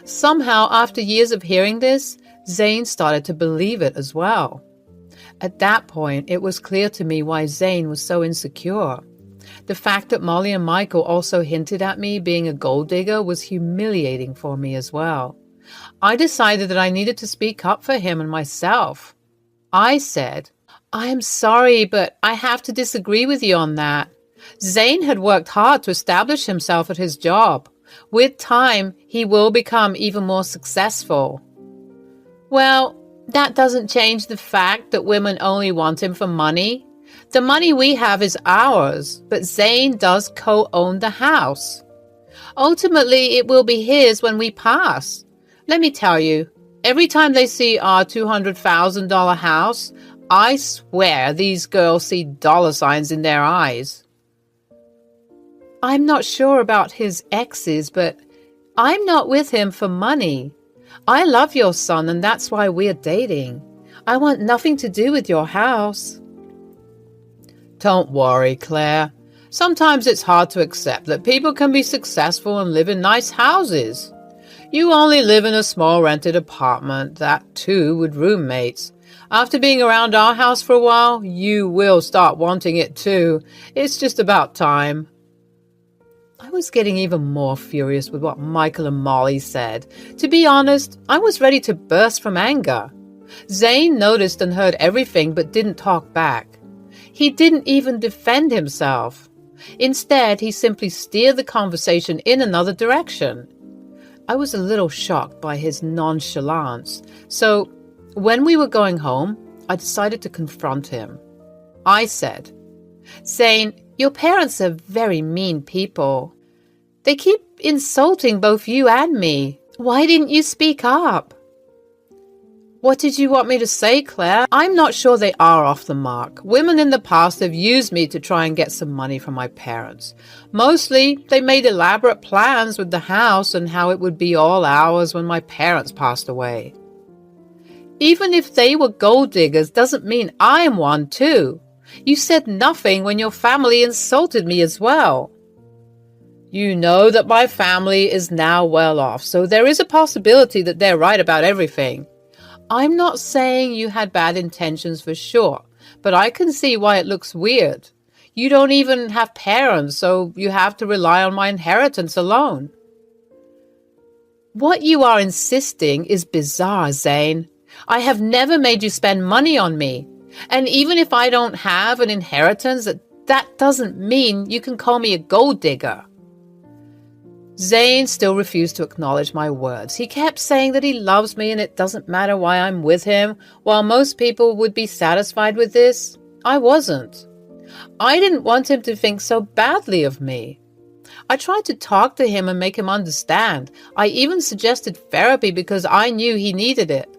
Somehow, after years of hearing this, Zane started to believe it as well. At that point, it was clear to me why Zane was so insecure. The fact that Molly and Michael also hinted at me being a gold digger was humiliating for me as well. I decided that I needed to speak up for him and myself. I said, "I am sorry, but I have to disagree with you on that. Zane had worked hard to establish himself at his job. With time, he will become even more successful." "Well, that doesn't change the fact that women only want him for money. The money we have is ours, but Zane does co-own the house. Ultimately, it will be his when we pass. Let me tell you, every time they see our $200,000 house, I swear these girls see dollar signs in their eyes." "I'm not sure about his exes, but I'm not with him for money. I love your son, and that's why we're dating. I want nothing to do with your house." "Don't worry, Claire. Sometimes it's hard to accept that people can be successful and live in nice houses. You only live in a small rented apartment, that too with roommates. After being around our house for a while, you will start wanting it too. It's just about time." I was getting even more furious with what Michael and Molly said. To be honest, I was ready to burst from anger. Zane noticed and heard everything but didn't talk back. He didn't even defend himself. Instead, he simply steered the conversation in another direction. I was a little shocked by his nonchalance, so when we were going home, I decided to confront him. I said, "Zane, your parents are very mean people. They keep insulting both you and me. Why didn't you speak up?" "What did you want me to say, Claire? I'm not sure they are off the mark. Women in the past have used me to try and get some money from my parents. Mostly, they made elaborate plans with the house and how it would be all ours when my parents passed away. Even if they were gold diggers doesn't mean I am one too. You said nothing when your family insulted me as well." "You know that my family is now well off, so there is a possibility that they're right about everything. I'm not saying you had bad intentions for sure, but I can see why it looks weird. You don't even have parents, so you have to rely on my inheritance alone." "What you are insisting is bizarre, Zane. I have never made you spend money on me. And even if I don't have an inheritance, that doesn't mean you can call me a gold digger." Zane still refused to acknowledge my words. He kept saying that he loves me and it doesn't matter why I'm with him. While most people would be satisfied with this, I wasn't. I didn't want him to think so badly of me. I tried to talk to him and make him understand. I even suggested therapy because I knew he needed it.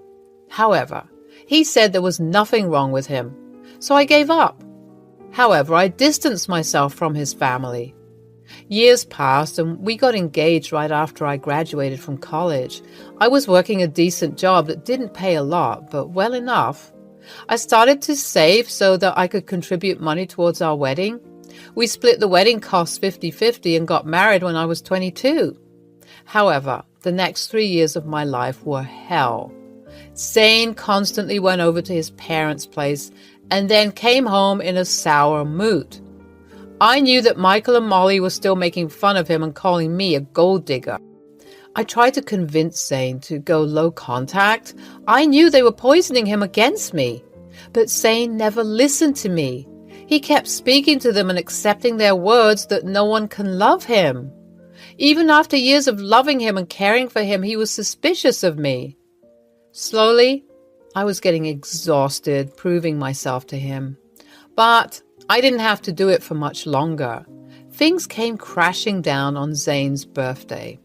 However, he said there was nothing wrong with him, so I gave up. However, I distanced myself from his family. Years passed and we got engaged right after I graduated from college. I was working a decent job that didn't pay a lot, but well enough. I started to save so that I could contribute money towards our wedding. We split the wedding costs 50-50 and got married when I was 22. However, the next 3 years of my life were hell. Zane constantly went over to his parents' place and then came home in a sour mood. I knew that Michael and Molly were still making fun of him and calling me a gold digger. I tried to convince Zane to go low contact. I knew they were poisoning him against me. But Zane never listened to me. He kept speaking to them and accepting their words that no one can love him. Even after years of loving him and caring for him, he was suspicious of me. Slowly, I was getting exhausted proving myself to him. But I didn't have to do it for much longer. Things came crashing down on Zane's birthday.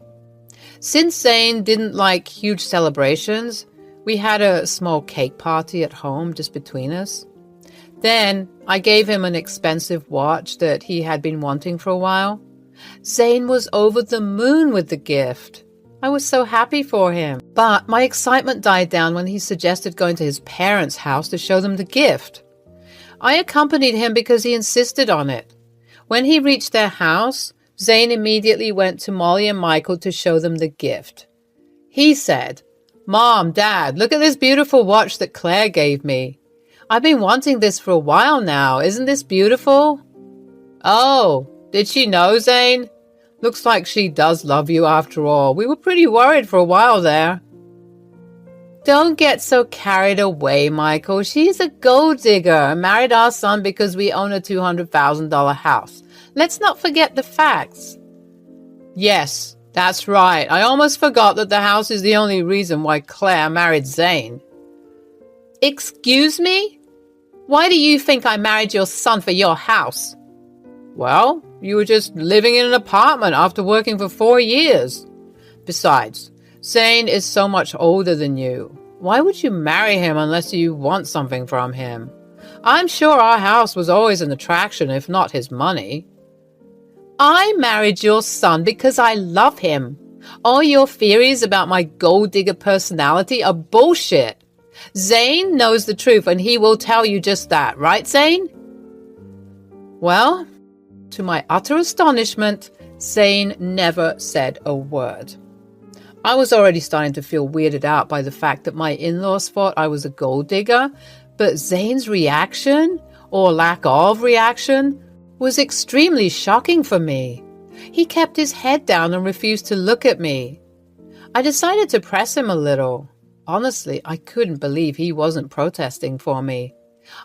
Since Zane didn't like huge celebrations, we had a small cake party at home just between us. Then I gave him an expensive watch that he had been wanting for a while. Zane was over the moon with the gift. I was so happy for him. But my excitement died down when he suggested going to his parents' house to show them the gift. I accompanied him because he insisted on it. When he reached their house, Zane immediately went to Molly and Michael to show them the gift. He said, "Mom, Dad, look at this beautiful watch that Claire gave me. I've been wanting this for a while now. Isn't this beautiful?" "Oh, did she know, Zane? Looks like she does love you after all. We were pretty worried for a while there." "Don't get so carried away, Michael. She's a gold digger and married our son because we own a $200,000 house. Let's not forget the facts." "Yes, that's right. I almost forgot that the house is the only reason why Claire married Zane." "Excuse me? Why do you think I married your son for your house?" "Well, you were just living in an apartment after working for 4 years. Besides, Zane is so much older than you. Why would you marry him unless you want something from him? I'm sure our house was always an attraction, if not his money." "I married your son because I love him. All your theories about my gold digger personality are bullshit. Zane knows the truth and he will tell you just that, right, Zane?" Well, to my utter astonishment, Zane never said a word. I was already starting to feel weirded out by the fact that my in-laws thought I was a gold digger, but Zane's reaction, or lack of reaction, was extremely shocking for me. He kept his head down and refused to look at me. I decided to press him a little. Honestly, I couldn't believe he wasn't protesting for me.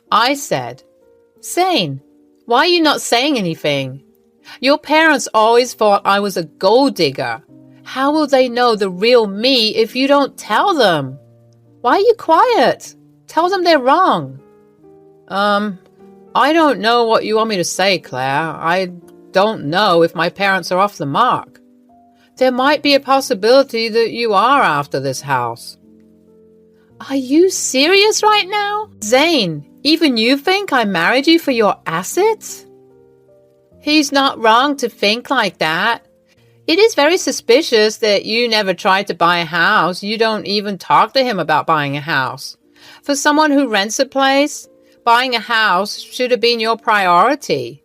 I said, "Zane, why are you not saying anything? Your parents always thought I was a gold digger. How will they know the real me if you don't tell them? Why are you quiet? Tell them they're wrong." I don't know what you want me to say, Claire. I don't know if my parents are off the mark. There might be a possibility that you are after this house." "Are you serious right now? Zane, even you think I married you for your assets?" "He's not wrong to think like that. It is very suspicious that you never tried to buy a house. You don't even talk to him about buying a house. For someone who rents a place, buying a house should have been your priority."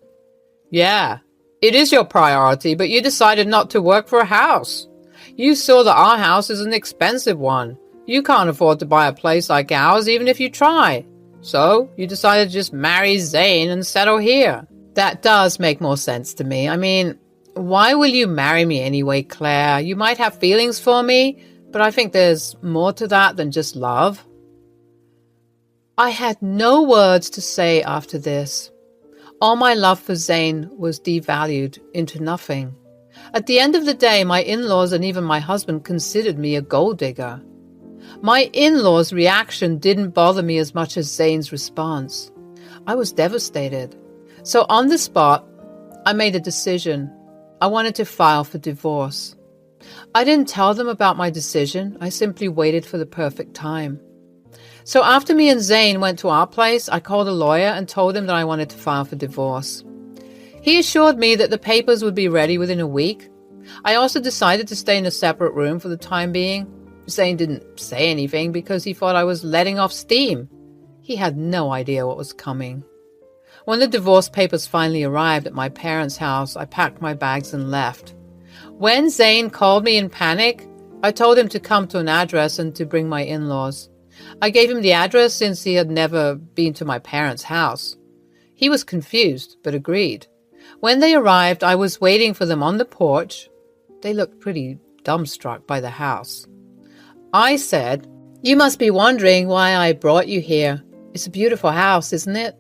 "Yeah, it is your priority, but you decided not to work for a house. You saw that our house is an expensive one. You can't afford to buy a place like ours even if you try. So you decided to just marry Zane and settle here." That does make more sense to me. I mean, why will you marry me anyway, Claire? You might have feelings for me, but I think there's more to that than just love. I had no words to say after this. All my love for Zane was devalued into nothing. At the end of the day, my in-laws and even my husband considered me a gold digger. My in-laws' reaction didn't bother me as much as Zane's response. I was devastated. So on the spot, I made a decision. I wanted to file for divorce. I didn't tell them about my decision. I simply waited for the perfect time. So after me and Zane went to our place, I called a lawyer and told him that I wanted to file for divorce. He assured me that the papers would be ready within a week. I also decided to stay in a separate room for the time being. Zane didn't say anything because he thought I was letting off steam. He had no idea what was coming. When the divorce papers finally arrived at my parents' house, I packed my bags and left. When Zane called me in panic, I told him to come to an address and to bring my in-laws. I gave him the address since he had never been to my parents' house. He was confused, but agreed. When they arrived, I was waiting for them on the porch. They looked pretty dumbstruck by the house. I said, "You must be wondering why I brought you here. It's a beautiful house, isn't it?"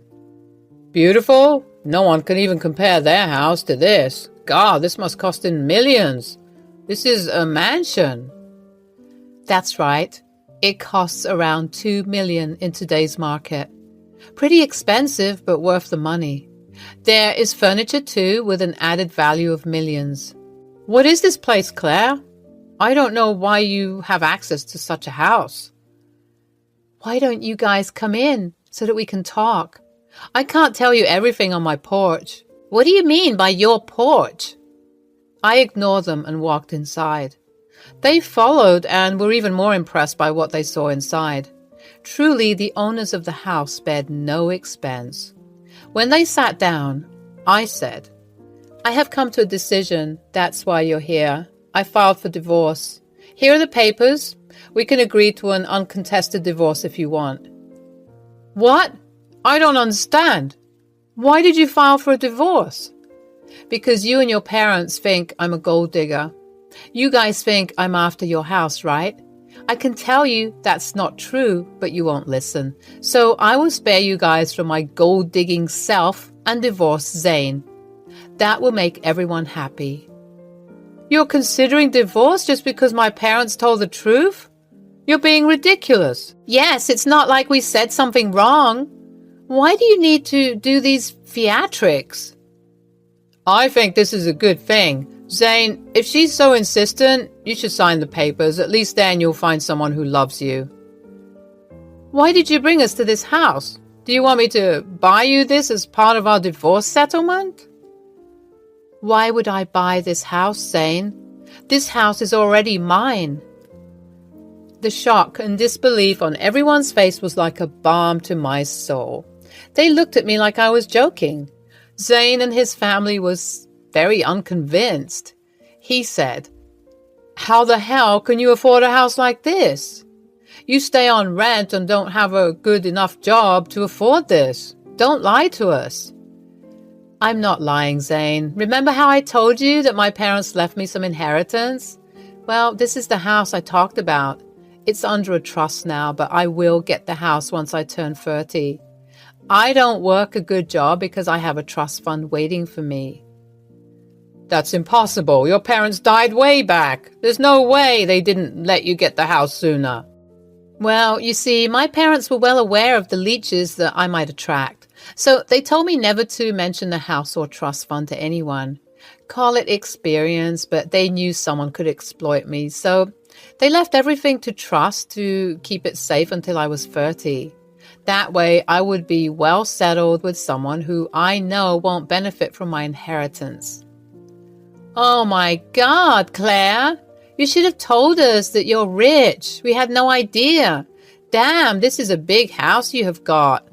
"Beautiful? No one can even compare their house to this. God, this must cost in millions. This is a mansion." "That's right. It costs around $2 million in today's market. Pretty expensive, but worth the money. There is furniture too, with an added value of millions." "What is this place, Claire? I don't know why you have access to such a house." "Why don't you guys come in so that we can talk? I can't tell you everything on my porch." "What do you mean by your porch?" I ignored them and walked inside. They followed and were even more impressed by what they saw inside. Truly, the owners of the house spared no expense. When they sat down, I said, "I have come to a decision. That's why you're here. I filed for divorce. Here are the papers. We can agree to an uncontested divorce if you want. What? I don't understand. Why did you file for a divorce? Because you and your parents think I'm a gold digger. You guys think I'm after your house, right? I can tell you that's not true, but you won't listen. So I will spare you guys from my gold-digging self and divorce Zane. That will make everyone happy. You're considering divorce just because my parents told the truth? You're being ridiculous. Yes, it's not like we said something wrong. Why do you need to do these theatrics? I think this is a good thing. Zane, if she's so insistent, you should sign the papers. At least then you'll find someone who loves you. Why did you bring us to this house? Do you want me to buy you this as part of our divorce settlement? Why would I buy this house, Zane? This house is already mine. The shock and disbelief on everyone's face was like a balm to my soul. They looked at me like I was joking. Zane and his family was very unconvinced. He said, "How the hell can you afford a house like this? You stay on rent and don't have a good enough job to afford this. Don't lie to us." I'm not lying, Zane. Remember how I told you that my parents left me some inheritance? Well, this is the house I talked about. It's under a trust now, but I will get the house once I turn 30. I don't work a good job because I have a trust fund waiting for me. That's impossible. Your parents died way back. There's no way they didn't let you get the house sooner. Well, you see, my parents were well aware of the leeches that I might attract. So they told me never to mention the house or trust fund to anyone. Call it experience, but they knew someone could exploit me. So they left everything to trust to keep it safe until I was 30. That way I would be well settled with someone who I know won't benefit from my inheritance. Oh my God, Claire! You should have told us that you're rich. We had no idea. Damn, this is a big house you have got.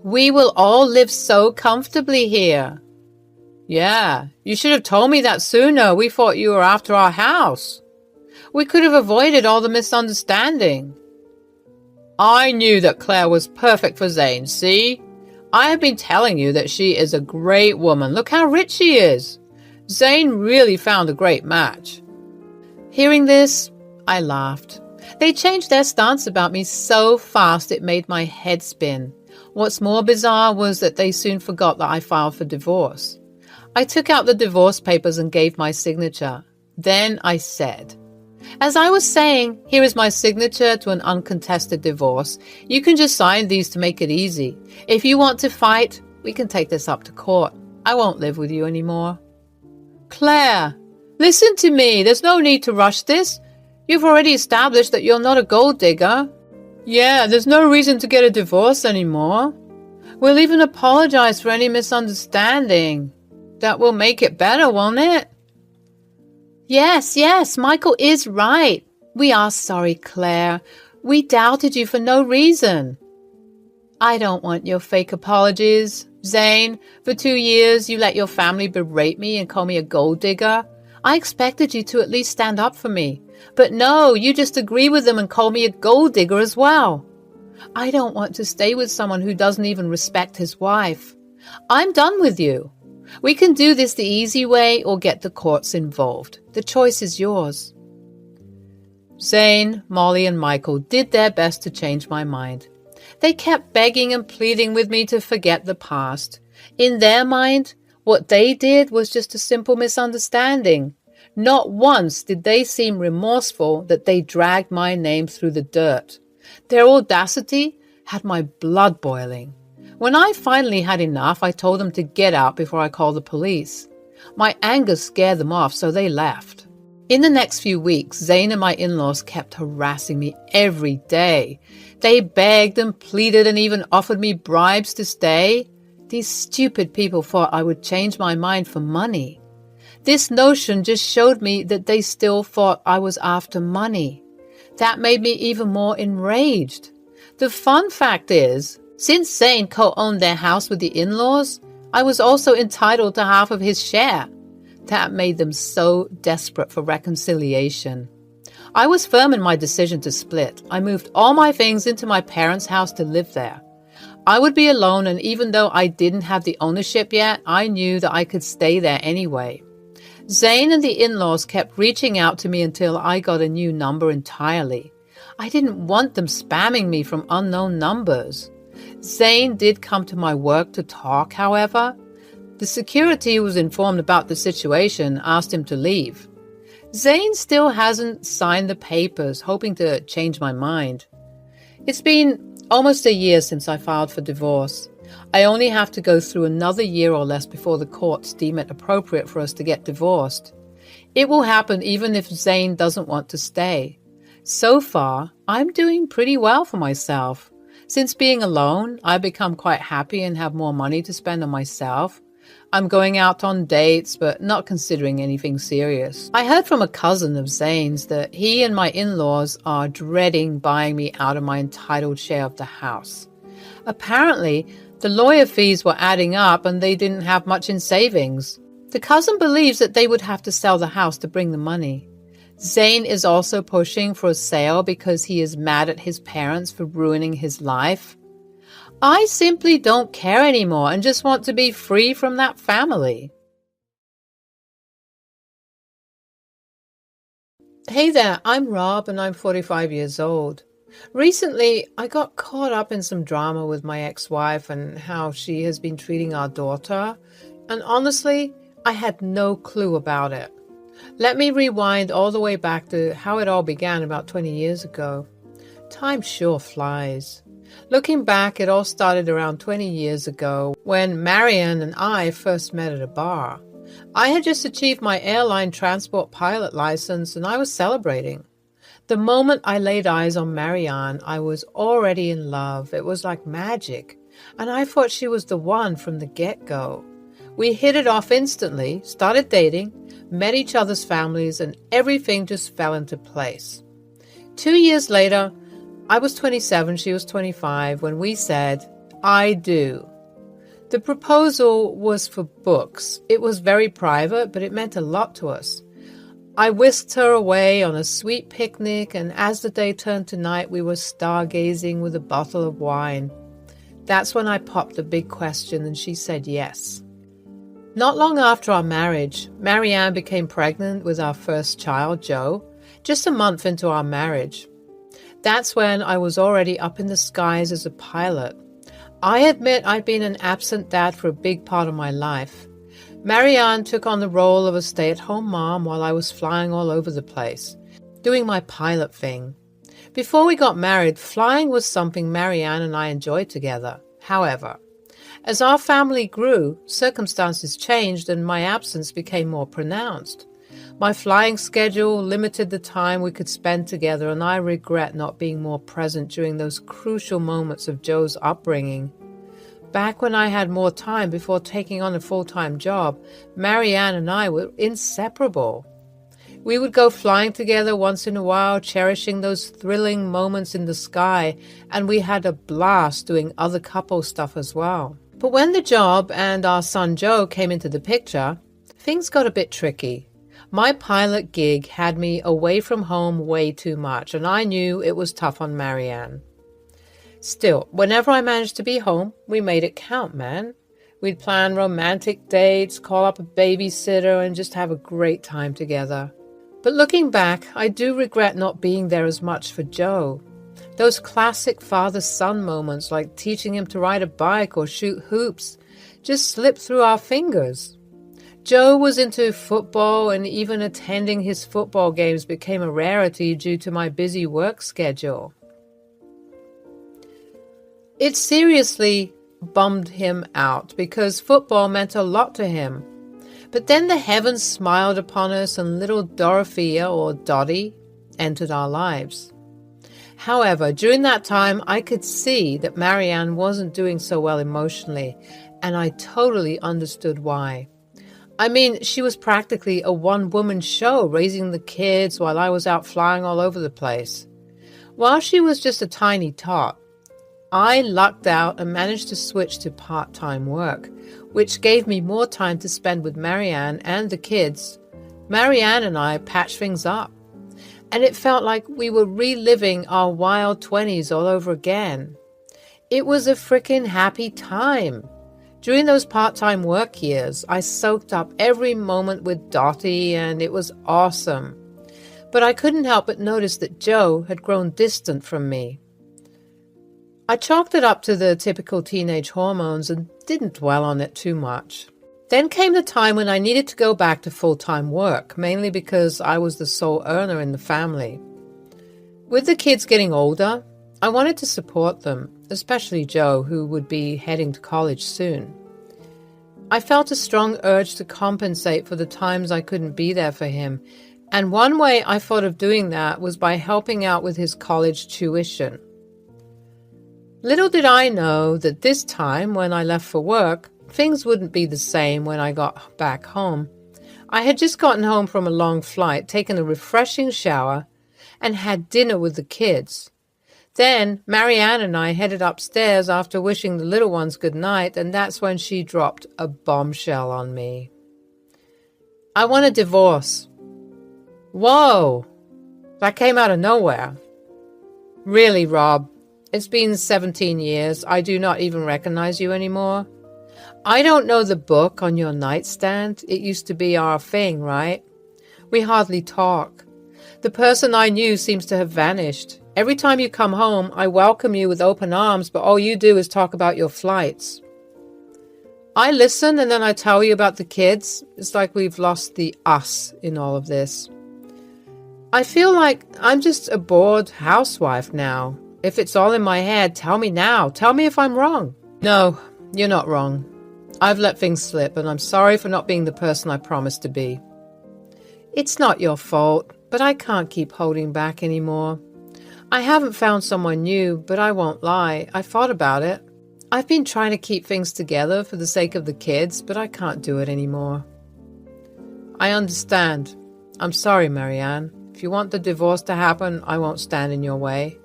We will all live so comfortably here. Yeah, you should have told me that sooner. We thought you were after our house. We could have avoided all the misunderstanding. I knew that Claire was perfect for Zane, see? I have been telling you that she is a great woman. Look how rich she is. Zane really found a great match. Hearing this, I laughed. They changed their stance about me so fast it made my head spin. What's more bizarre was that they soon forgot that I filed for divorce. I took out the divorce papers and gave my signature. Then I said, "As I was saying, here is my signature to an uncontested divorce. You can just sign these to make it easy. If you want to fight, we can take this up to court. I won't live with you anymore." Claire, listen to me. There's no need to rush this. You've already established that you're not a gold digger. Yeah, there's no reason to get a divorce anymore. We'll even apologize for any misunderstanding. That will make it better, won't it? Yes, Michael is right. We are sorry, Claire. We doubted you for no reason. I don't want your fake apologies. Zane, for 2 years you let your family berate me and call me a gold digger. I expected you to at least stand up for me. But no, you just agree with them and call me a gold digger as well. I don't want to stay with someone who doesn't even respect his wife. I'm done with you. We can do this the easy way or get the courts involved. The choice is yours. Zane, Molly, and Michael did their best to change my mind. They kept begging and pleading with me to forget the past. In their mind, what they did was just a simple misunderstanding. Not once did they seem remorseful that they dragged my name through the dirt. Their audacity had my blood boiling. When I finally had enough, I told them to get out before I called the police. My anger scared them off, so they left. In the next few weeks, Zane and my in-laws kept harassing me every day. They begged and pleaded and even offered me bribes to stay. These stupid people thought I would change my mind for money. This notion just showed me that they still thought I was after money. That made me even more enraged. The fun fact is, since Zane co-owned their house with the in-laws, I was also entitled to half of his share. That made them so desperate for reconciliation. I was firm in my decision to split. I moved all my things into my parents' house to live there. I would be alone, and even though I didn't have the ownership yet, I knew that I could stay there anyway. Zane and the in-laws kept reaching out to me until I got a new number entirely. I didn't want them spamming me from unknown numbers. Zane did come to my work to talk, however. The security who was informed about the situation asked him to leave. Zane still hasn't signed the papers, hoping to change my mind. It's been almost a year since I filed for divorce. I only have to go through another year or less before the courts deem it appropriate for us to get divorced. It will happen even if Zane doesn't want to stay. So far, I'm doing pretty well for myself. Since being alone, I've become quite happy and have more money to spend on myself. I'm going out on dates, but not considering anything serious. I heard from a cousin of Zane's that he and my in-laws are dreading buying me out of my entitled share of the house. Apparently, the lawyer fees were adding up and they didn't have much in savings. The cousin believes that they would have to sell the house to bring the money. Zane is also pushing for a sale because he is mad at his parents for ruining his life. I simply don't care anymore and just want to be free from that family. Hey there, I'm Rob and I'm 45 years old. Recently, I got caught up in some drama with my ex-wife and how she has been treating our daughter, and honestly, I had no clue about it. Let me rewind all the way back to how it all began about 20 years ago. Time sure flies. Looking back, it all started around 20 years ago when Marianne and I first met at a bar. I had just achieved my airline transport pilot license and I was celebrating. The moment I laid eyes on Marianne, I was already in love. It was like magic, and I thought she was the one from the get-go. We hit it off instantly, started dating, met each other's families, and everything just fell into place. 2 years later, I was 27, she was 25, when we said, I do. The proposal was for books. It was very private, but it meant a lot to us. I whisked her away on a sweet picnic, and as the day turned to night, we were stargazing with a bottle of wine. That's when I popped the big question, and she said yes. Not long after our marriage, Marianne became pregnant with our first child, Joe, just a month into our marriage. That's when I was already up in the skies as a pilot. I admit I'd been an absent dad for a big part of my life. Marianne took on the role of a stay-at-home mom while I was flying all over the place, doing my pilot thing. Before we got married, flying was something Marianne and I enjoyed together. However, as our family grew, circumstances changed and my absence became more pronounced. My flying schedule limited the time we could spend together, and I regret not being more present during those crucial moments of Joe's upbringing. Back when I had more time before taking on a full-time job, Marianne and I were inseparable. We would go flying together once in a while, cherishing those thrilling moments in the sky, and we had a blast doing other couple stuff as well. But when the job and our son Joe came into the picture, things got a bit tricky. My pilot gig had me away from home way too much, and I knew it was tough on Marianne. Still, whenever I managed to be home, we made it count, man. We'd plan romantic dates, call up a babysitter, and just have a great time together. But looking back, I do regret not being there as much for Joe. Those classic father-son moments, like teaching him to ride a bike or shoot hoops, just slipped through our fingers. Joe was into football, and even attending his football games became a rarity due to my busy work schedule. It seriously bummed him out because football meant a lot to him. But then the heavens smiled upon us and little Dorothea, or Dottie, entered our lives. However, during that time, I could see that Marianne wasn't doing so well emotionally, and I totally understood why. I mean, she was practically a one-woman show raising the kids while I was out flying all over the place. While she was just a tiny tot, I lucked out and managed to switch to part-time work, which gave me more time to spend with Marianne and the kids. Marianne and I patched things up. and it felt like we were reliving our wild 20s all over again. It was a frickin' happy time. During those part-time work years, I soaked up every moment with Dottie, and it was awesome. But I couldn't help but notice that Joe had grown distant from me. I chalked it up to the typical teenage hormones and didn't dwell on it too much. Then came the time when I needed to go back to full-time work, mainly because I was the sole earner in the family. With the kids getting older, I wanted to support them, especially Joe, who would be heading to college soon. I felt a strong urge to compensate for the times I couldn't be there for him, and one way I thought of doing that was by helping out with his college tuition. Little did I know that this time, when I left for work, things wouldn't be the same when I got back home. I had just gotten home from a long flight, taken a refreshing shower, and had dinner with the kids. Then Marianne and I headed upstairs after wishing the little ones good night, and that's when she dropped a bombshell on me. I want a divorce. Whoa! That came out of nowhere. Really, Rob? It's been 17 years. I do not even recognize you anymore. I don't know the book on your nightstand. It used to be our thing, right? We hardly talk. The person I knew seems to have vanished. Every time you come home, I welcome you with open arms, but all you do is talk about your flights. I listen and then I tell you about the kids. It's like we've lost the us in all of this. I feel like I'm just a bored housewife now. If it's all in my head, tell me now. Tell me if I'm wrong. No, you're not wrong. I've let things slip, and I'm sorry for not being the person I promised to be. It's not your fault, but I can't keep holding back anymore. I haven't found someone new, but I won't lie. I thought about it. I've been trying to keep things together for the sake of the kids, but I can't do it anymore. I understand. I'm sorry, Marianne. If you want the divorce to happen, I won't stand in your way.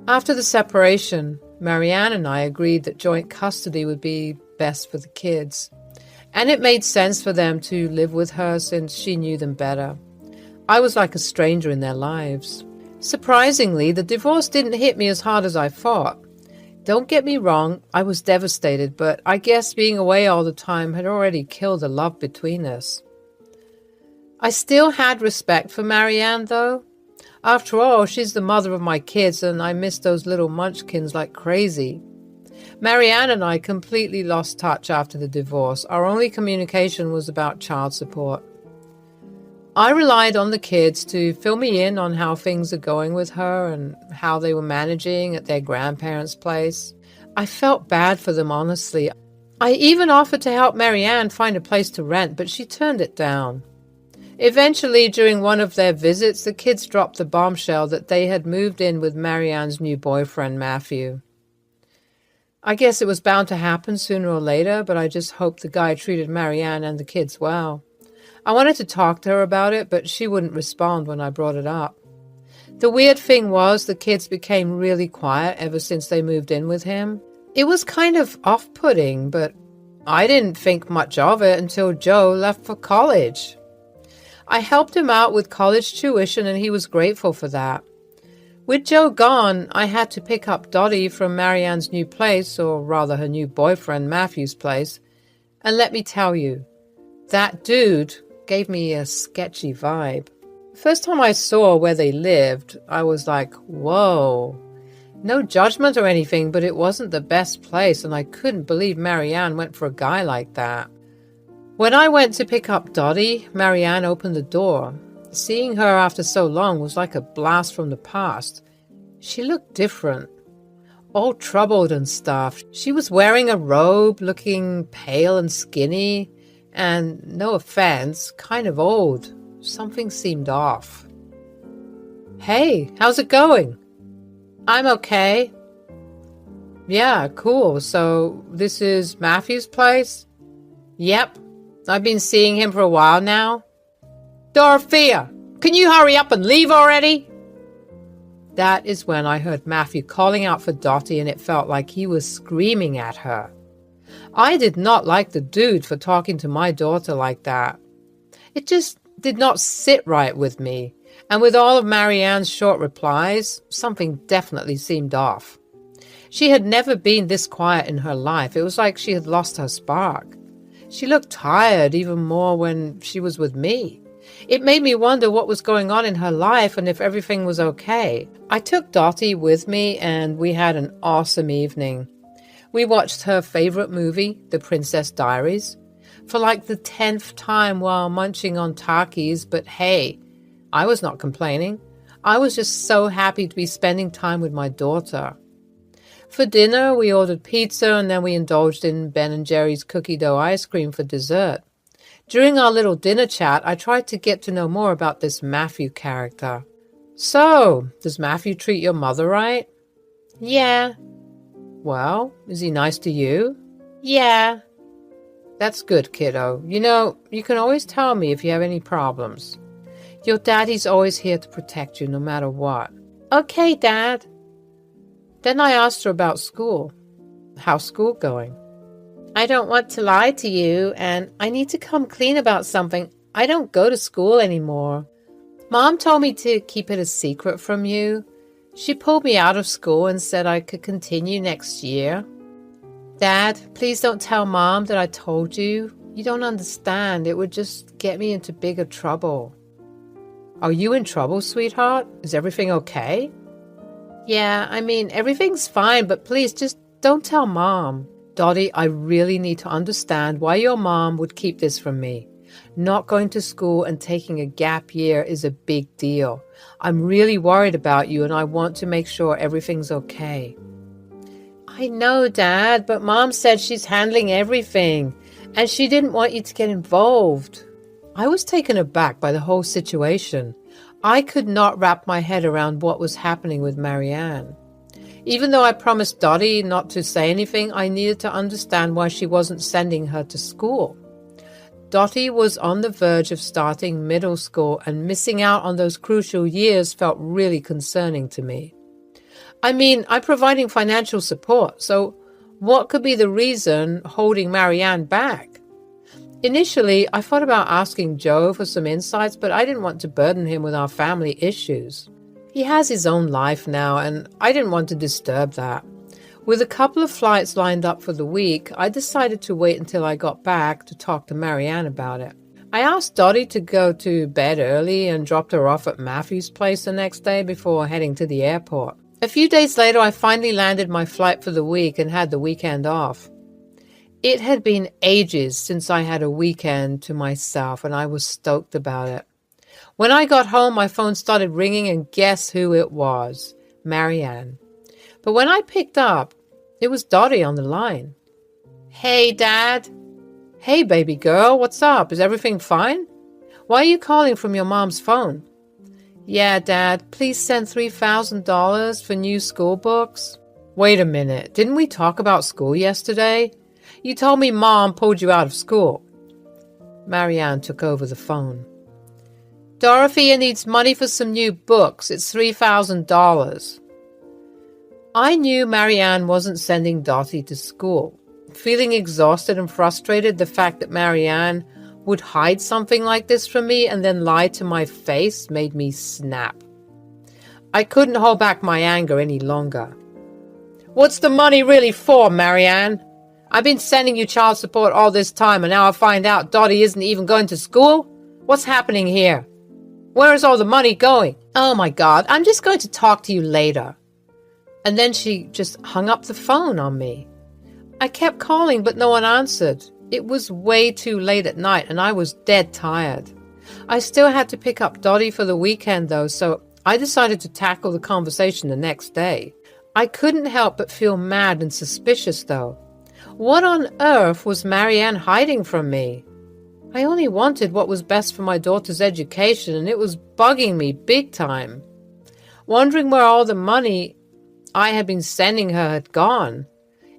After the separation, Marianne and I agreed that joint custody would be best for the kids, and it made sense for them to live with her since she knew them better. I was like a stranger in their lives. Surprisingly, the divorce didn't hit me as hard as I thought. Don't get me wrong, I was devastated, but I guess being away all the time had already killed the love between us. I still had respect for Marianne, though. After all, she's the mother of my kids, and I miss those little munchkins like crazy. Marianne and I completely lost touch after the divorce. Our only communication was about child support. I relied on the kids to fill me in on how things are going with her and how they were managing at their grandparents' place. I felt bad for them, honestly. I even offered to help Marianne find a place to rent, but she turned it down. Eventually, during one of their visits, the kids dropped the bombshell that they had moved in with Marianne's new boyfriend, Matthew. I guess it was bound to happen sooner or later, but I just hoped the guy treated Marianne and the kids well. I wanted to talk to her about it, but she wouldn't respond when I brought it up. The weird thing was the kids became really quiet ever since they moved in with him. It was kind of off-putting, but I didn't think much of it until Joe left for college. I helped him out with college tuition, and he was grateful for that. With Joe gone, I had to pick up Dottie from Marianne's new place, or rather her new boyfriend Matthew's place, and let me tell you, that dude gave me a sketchy vibe. First time I saw where they lived, I was like, whoa. No judgment or anything, but it wasn't the best place, and I couldn't believe Marianne went for a guy like that. When I went to pick up Dottie, Marianne opened the door. Seeing her after so long was like a blast from the past. She looked different, all troubled and stuff. She was wearing a robe, looking pale and skinny, and, no offense, kind of old. Something seemed off. Hey, how's it going? I'm okay. Yeah, cool. So this is Matthew's place? Yep. I've been seeing him for a while now. Dorothea, can you hurry up and leave already? That is when I heard Matthew calling out for Dottie, and it felt like he was screaming at her. I did not like the dude for talking to my daughter like that. It just did not sit right with me, and with all of Marianne's short replies, something definitely seemed off. She had never been this quiet in her life. It was like she had lost her spark. She looked tired even more when she was with me. It made me wonder what was going on in her life and if everything was okay. I took Dottie with me and we had an awesome evening. We watched her favorite movie, The Princess Diaries, for like the 10th time while munching on Takis, but hey, I was not complaining. I was just so happy to be spending time with my daughter. For dinner, we ordered pizza and then we indulged in Ben & Jerry's cookie dough ice cream for dessert. During our little dinner chat, I tried to get to know more about this Matthew character. So, does Matthew treat your mother right? Yeah. Well, is he nice to you? Yeah. That's good, kiddo. You know, you can always tell me if you have any problems. Your daddy's always here to protect you no matter what. Okay, Dad. Then I asked her about school. How's school going? I don't want to lie to you, and I need to come clean about something. I don't go to school anymore. Mom told me to keep it a secret from you. She pulled me out of school and said I could continue next year. Dad, please don't tell Mom that I told you. You don't understand. It would just get me into bigger trouble. Are you in trouble, sweetheart? Is everything okay? Yeah, I mean, everything's fine, but please just don't tell Mom. Dottie, I really need to understand why your mom would keep this from me. Not going to school and taking a gap year is a big deal. I'm really worried about you and I want to make sure everything's okay. I know, Dad, but Mom said she's handling everything and she didn't want you to get involved. I was taken aback by the whole situation. I could not wrap my head around what was happening with Marianne. Even though I promised Dottie not to say anything, I needed to understand why she wasn't sending her to school. Dottie was on the verge of starting middle school, and missing out on those crucial years felt really concerning to me. I mean, I'm providing financial support, so what could be the reason holding Marianne back? Initially, I thought about asking Joe for some insights, but I didn't want to burden him with our family issues. He has his own life now, and I didn't want to disturb that. With a couple of flights lined up for the week, I decided to wait until I got back to talk to Marianne about it. I asked Dottie to go to bed early and dropped her off at Matthew's place the next day before heading to the airport. A few days later, I finally landed my flight for the week and had the weekend off. It had been ages since I had a weekend to myself, and I was stoked about it. When I got home, my phone started ringing, and guess who it was? Marianne. But when I picked up, it was Dottie on the line. Hey, Dad. Hey, baby girl, what's up? Is everything fine? Why are you calling from your mom's phone? Yeah, Dad, please send $3,000 for new school books. Wait a minute, didn't we talk about school yesterday? You told me Mom pulled you out of school. Marianne took over the phone. Dorothea needs money for some new books. It's $3,000. I knew Marianne wasn't sending Dottie to school. Feeling exhausted and frustrated, the fact that Marianne would hide something like this from me and then lie to my face made me snap. I couldn't hold back my anger any longer. What's the money really for, Marianne? I've been sending you child support all this time, and now I find out Dottie isn't even going to school? What's happening here? Where is all the money going? Oh my God, I'm just going to talk to you later. And then she just hung up the phone on me. I kept calling, but no one answered. It was way too late at night, and I was dead tired. I still had to pick up Dottie for the weekend, though, so I decided to tackle the conversation the next day. I couldn't help but feel mad and suspicious, though. What on earth was Marianne hiding from me? I only wanted what was best for my daughter's education, and it was bugging me big time. Wondering where all the money I had been sending her had gone.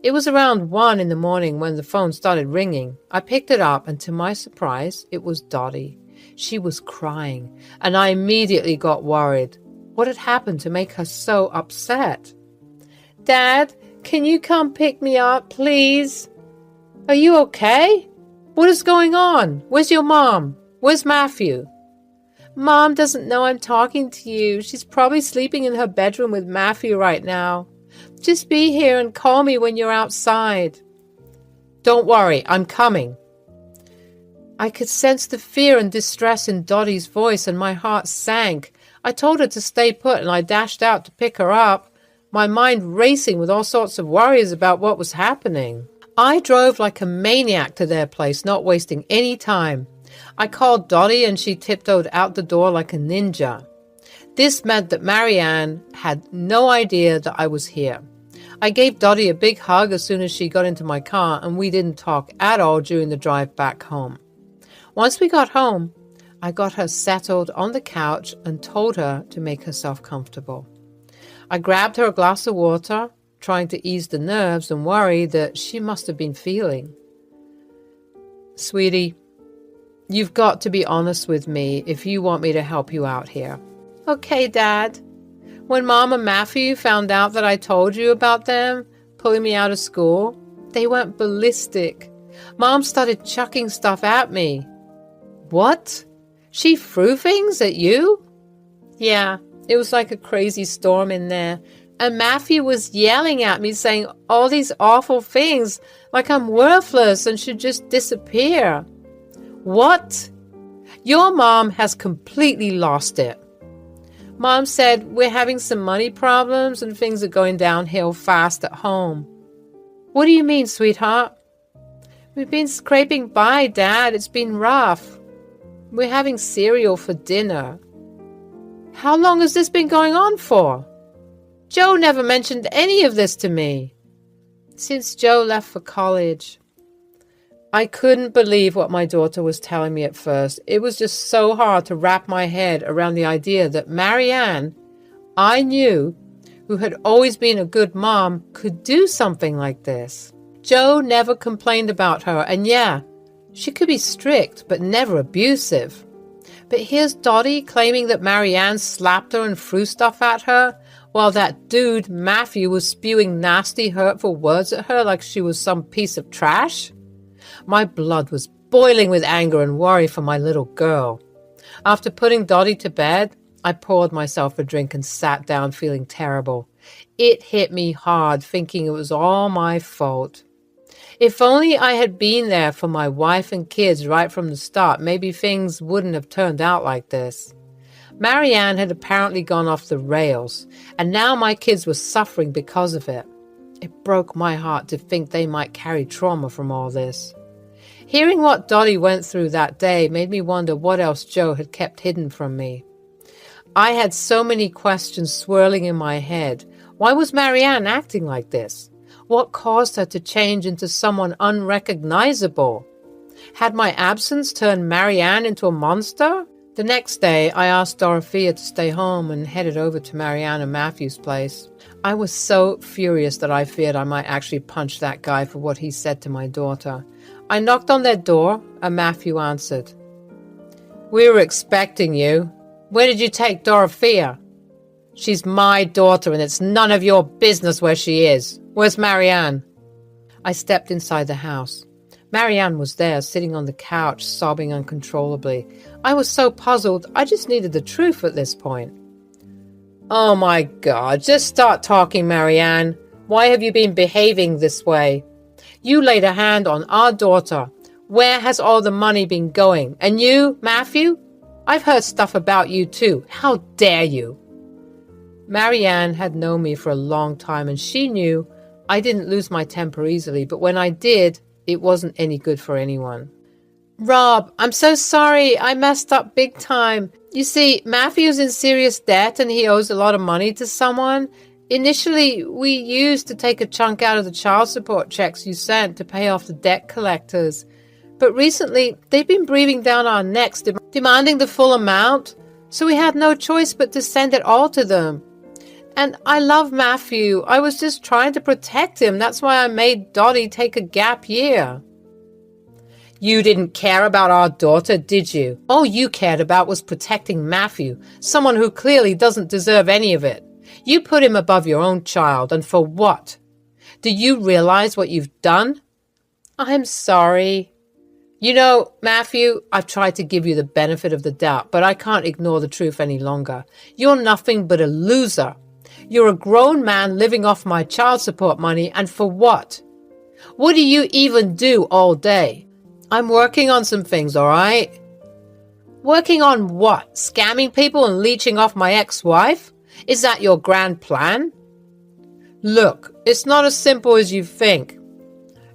It was around 1 in the morning when the phone started ringing. I picked it up, and to my surprise, it was Dottie. She was crying, and I immediately got worried. What had happened to make her so upset? Dad, can you come pick me up, please? Are you okay? What is going on? Where's your mom? Where's Matthew? Mom doesn't know I'm talking to you. She's probably sleeping in her bedroom with Matthew right now. Just be here and call me when you're outside. Don't worry, I'm coming. I could sense the fear and distress in Dottie's voice, and my heart sank. I told her to stay put, and I dashed out to pick her up, my mind racing with all sorts of worries about what was happening. I drove like a maniac to their place, not wasting any time. I called Dottie, and she tiptoed out the door like a ninja. This meant that Marianne had no idea that I was here. I gave Dottie a big hug as soon as she got into my car, and we didn't talk at all during the drive back home. Once we got home, I got her settled on the couch and told her to make herself comfortable. I grabbed her a glass of water, trying to ease the nerves and worry that she must have been feeling. Sweetie, you've got to be honest with me if you want me to help you out here. Okay, Dad. When Mom and Matthew found out that I told you about them pulling me out of school, they went ballistic. Mom started chucking stuff at me. What? She threw things at you? Yeah, it was like a crazy storm in there. And Matthew was yelling at me, saying all these awful things, like I'm worthless and should just disappear. What? Your mom has completely lost it. Mom said we're having some money problems and things are going downhill fast at home. What do you mean, sweetheart? We've been scraping by, Dad. It's been rough. We're having cereal for dinner. How long has this been going on for? Joe never mentioned any of this to me. Since Joe left for college. I couldn't believe what my daughter was telling me at first. It was just so hard to wrap my head around the idea that Marianne, I knew, who had always been a good mom, could do something like this. Joe never complained about her, and yeah, she could be strict, but never abusive. But here's Dottie claiming that Marianne slapped her and threw stuff at her, while that dude, Matthew, was spewing nasty, hurtful words at her like she was some piece of trash. My blood was boiling with anger and worry for my little girl. After putting Dottie to bed, I poured myself a drink and sat down feeling terrible. It hit me hard, thinking it was all my fault. If only I had been there for my wife and kids right from the start, maybe things wouldn't have turned out like this. Marianne had apparently gone off the rails, and now my kids were suffering because of it. It broke my heart to think they might carry trauma from all this. Hearing what Dottie went through that day made me wonder what else Joe had kept hidden from me. I had so many questions swirling in my head. Why was Marianne acting like this? What caused her to change into someone unrecognizable? Had my absence turned Marianne into a monster? The next day, I asked Dorothea to stay home and headed over to Marianne and Matthew's place. I was so furious that I feared I might actually punch that guy for what he said to my daughter. I knocked on their door, and Matthew answered. We were expecting you. Where did you take Dorothea? She's my daughter, and it's none of your business where she is. Where's Marianne? I stepped inside the house. Marianne was there, sitting on the couch, sobbing uncontrollably. I was so puzzled, I just needed the truth at this point. Oh my God, just start talking, Marianne. Why have you been behaving this way? You laid a hand on our daughter. Where has all the money been going? And you, Matthew? I've heard stuff about you too. How dare you? Marianne had known me for a long time, and she knew I didn't lose my temper easily, but when I did, it wasn't any good for anyone. Rob, I'm so sorry. I messed up big time. You see, Matthew's in serious debt and he owes a lot of money to someone. Initially, we used to take a chunk out of the child support checks you sent to pay off the debt collectors. But recently, they've been breathing down our necks, demanding the full amount, so we had no choice but to send it all to them. And I love Matthew. I was just trying to protect him. That's why I made Dottie take a gap year. You didn't care about our daughter, did you? All you cared about was protecting Matthew, someone who clearly doesn't deserve any of it. You put him above your own child, and for what? Do you realize what you've done? I'm sorry. You know, Matthew, I've tried to give you the benefit of the doubt, but I can't ignore the truth any longer. You're nothing but a loser. You're a grown man living off my child support money, and for what? What do you even do all day? I'm working on some things, all right? Working on what? Scamming people and leeching off my ex-wife? Is that your grand plan? Look, it's not as simple as you think.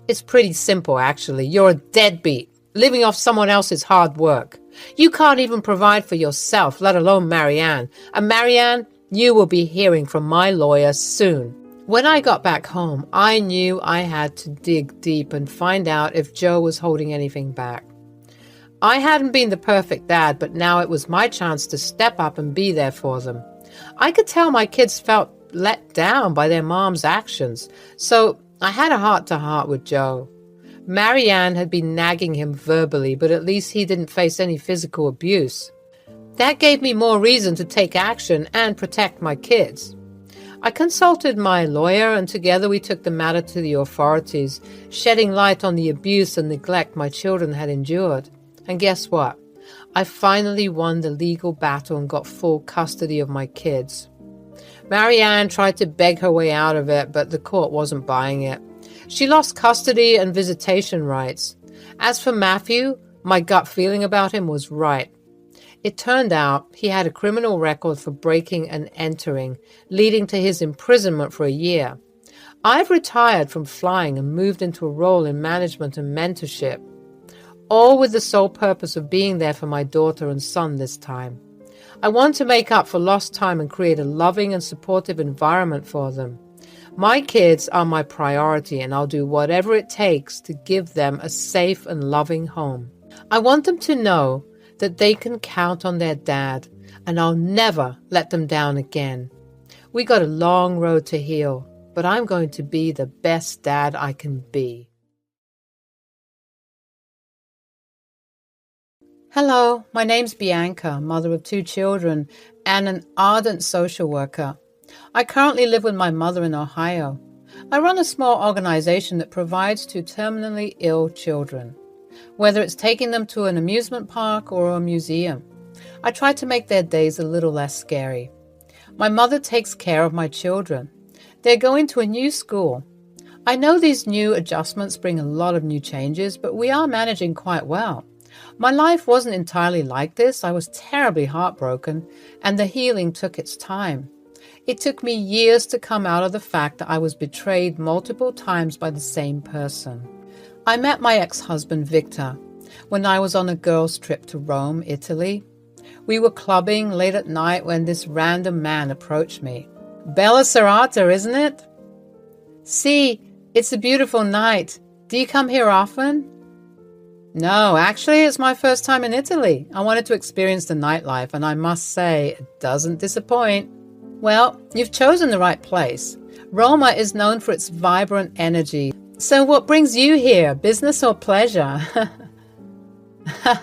It's pretty simple, actually. You're a deadbeat, living off someone else's hard work. You can't even provide for yourself, let alone Marianne. And Marianne, you will be hearing from my lawyer soon. When I got back home, I knew I had to dig deep and find out if Joe was holding anything back. I hadn't been the perfect dad, but now it was my chance to step up and be there for them. I could tell my kids felt let down by their mom's actions, so I had a heart-to-heart with Joe. Marianne had been nagging him verbally, but at least he didn't face any physical abuse. That gave me more reason to take action and protect my kids. I consulted my lawyer, and together we took the matter to the authorities, shedding light on the abuse and neglect my children had endured. And guess what? I finally won the legal battle and got full custody of my kids. Marianne tried to beg her way out of it, but the court wasn't buying it. She lost custody and visitation rights. As for Matthew, my gut feeling about him was right. It turned out he had a criminal record for breaking and entering, leading to his imprisonment for a year. I've retired from flying and moved into a role in management and mentorship, all with the sole purpose of being there for my daughter and son this time. I want to make up for lost time and create a loving and supportive environment for them. My kids are my priority, and I'll do whatever it takes to give them a safe and loving home. I want them to know that they can count on their dad, and I'll never let them down again. We got a long road to heal, but I'm going to be the best dad I can be. Hello, my name's Bianca, mother of 2 children and an ardent social worker. I currently live with my mother in Ohio. I run a small organization that provides to terminally ill children, whether it's taking them to an amusement park or a museum. I try to make their days a little less scary. My mother takes care of my children. They're going to a new school. I know these new adjustments bring a lot of new changes, but we are managing quite well. My life wasn't entirely like this. I was terribly heartbroken, and the healing took its time. It took me years to come out of the fact that I was betrayed multiple times by the same person. I met my ex-husband, Victor, when I was on a girls' trip to Rome, Italy. We were clubbing late at night when this random man approached me. Bella Serrata, isn't it? See, it's a beautiful night. Do you come here often? No, actually, it's my first time in Italy. I wanted to experience the nightlife, and I must say, it doesn't disappoint. Well, you've chosen the right place. Roma is known for its vibrant energy. So what brings you here, business or pleasure?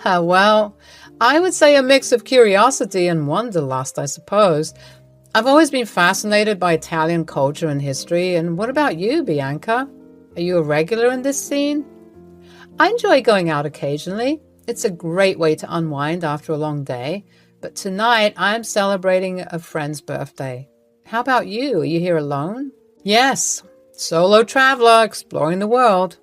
Well, I would say a mix of curiosity and wanderlust, I suppose. I've always been fascinated by Italian culture and history. And what about you, Bianca? Are you a regular in this scene? I enjoy going out occasionally. It's a great way to unwind after a long day. But tonight, I'm celebrating a friend's birthday. How about you? Are you here alone? Yes, solo traveler exploring the world.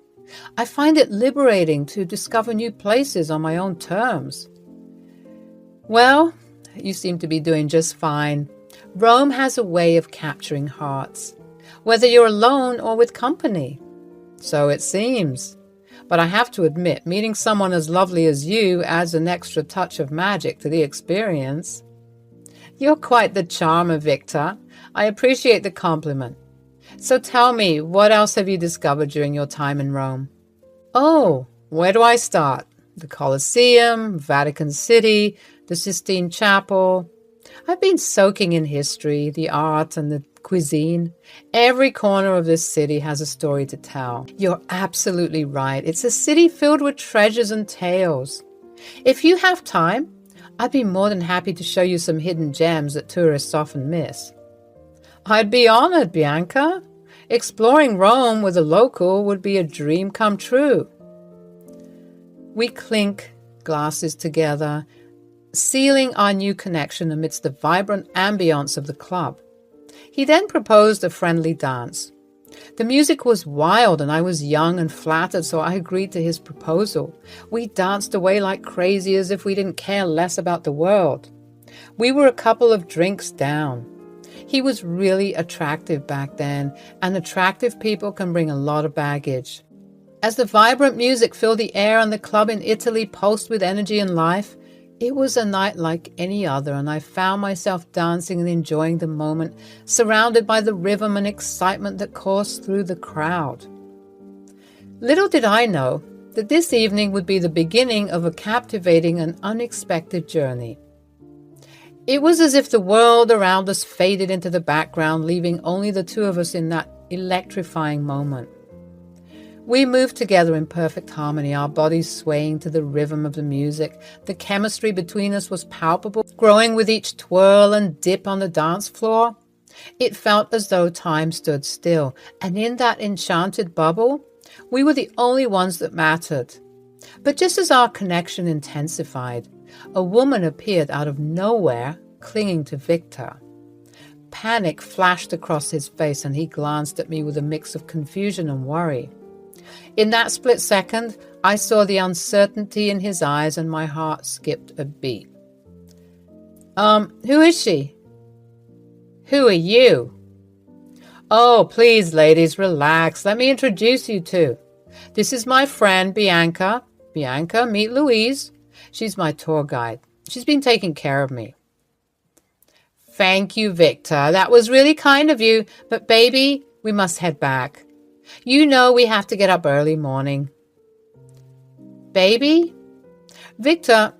I find it liberating to discover new places on my own terms. Well, you seem to be doing just fine. Rome has a way of capturing hearts, whether you're alone or with company. So it seems. But I have to admit, meeting someone as lovely as you adds an extra touch of magic to the experience. You're quite the charmer, Victor. I appreciate the compliment. So tell me, what else have you discovered during your time in Rome? Oh, where do I start? The Colosseum, Vatican City, the Sistine Chapel. I've been soaking in history, the art, and the cuisine. Every corner of this city has a story to tell. You're absolutely right. It's a city filled with treasures and tales. If you have time, I'd be more than happy to show you some hidden gems that tourists often miss. I'd be honored, Bianca. Exploring Rome with a local would be a dream come true. We clink glasses together, sealing our new connection amidst the vibrant ambience of the club. He then proposed a friendly dance. The music was wild and I was young and flattered, so I agreed to his proposal. We danced away like crazy as if we didn't care less about the world. We were a couple of drinks down. He was really attractive back then, and attractive people can bring a lot of baggage. As the vibrant music filled the air and the club in Italy pulsed with energy and life, it was a night like any other, and I found myself dancing and enjoying the moment, surrounded by the rhythm and excitement that coursed through the crowd. Little did I know that this evening would be the beginning of a captivating and unexpected journey. It was as if the world around us faded into the background, leaving only the two of us in that electrifying moment. We moved together in perfect harmony, our bodies swaying to the rhythm of the music. The chemistry between us was palpable, growing with each twirl and dip on the dance floor. It felt as though time stood still, and in that enchanted bubble, we were the only ones that mattered. But just as our connection intensified, a woman appeared out of nowhere, clinging to Victor. Panic flashed across his face, and he glanced at me with a mix of confusion and worry. In that split second, I saw the uncertainty in his eyes and my heart skipped a beat. Who is she? Who are you? Oh, please, ladies, relax. Let me introduce you to. This is my friend, Bianca. Bianca, meet Louise. She's my tour guide. She's been taking care of me. Thank you, Victor. That was really kind of you. But, baby, we must head back. You know we have to get up early morning. Baby? Victor,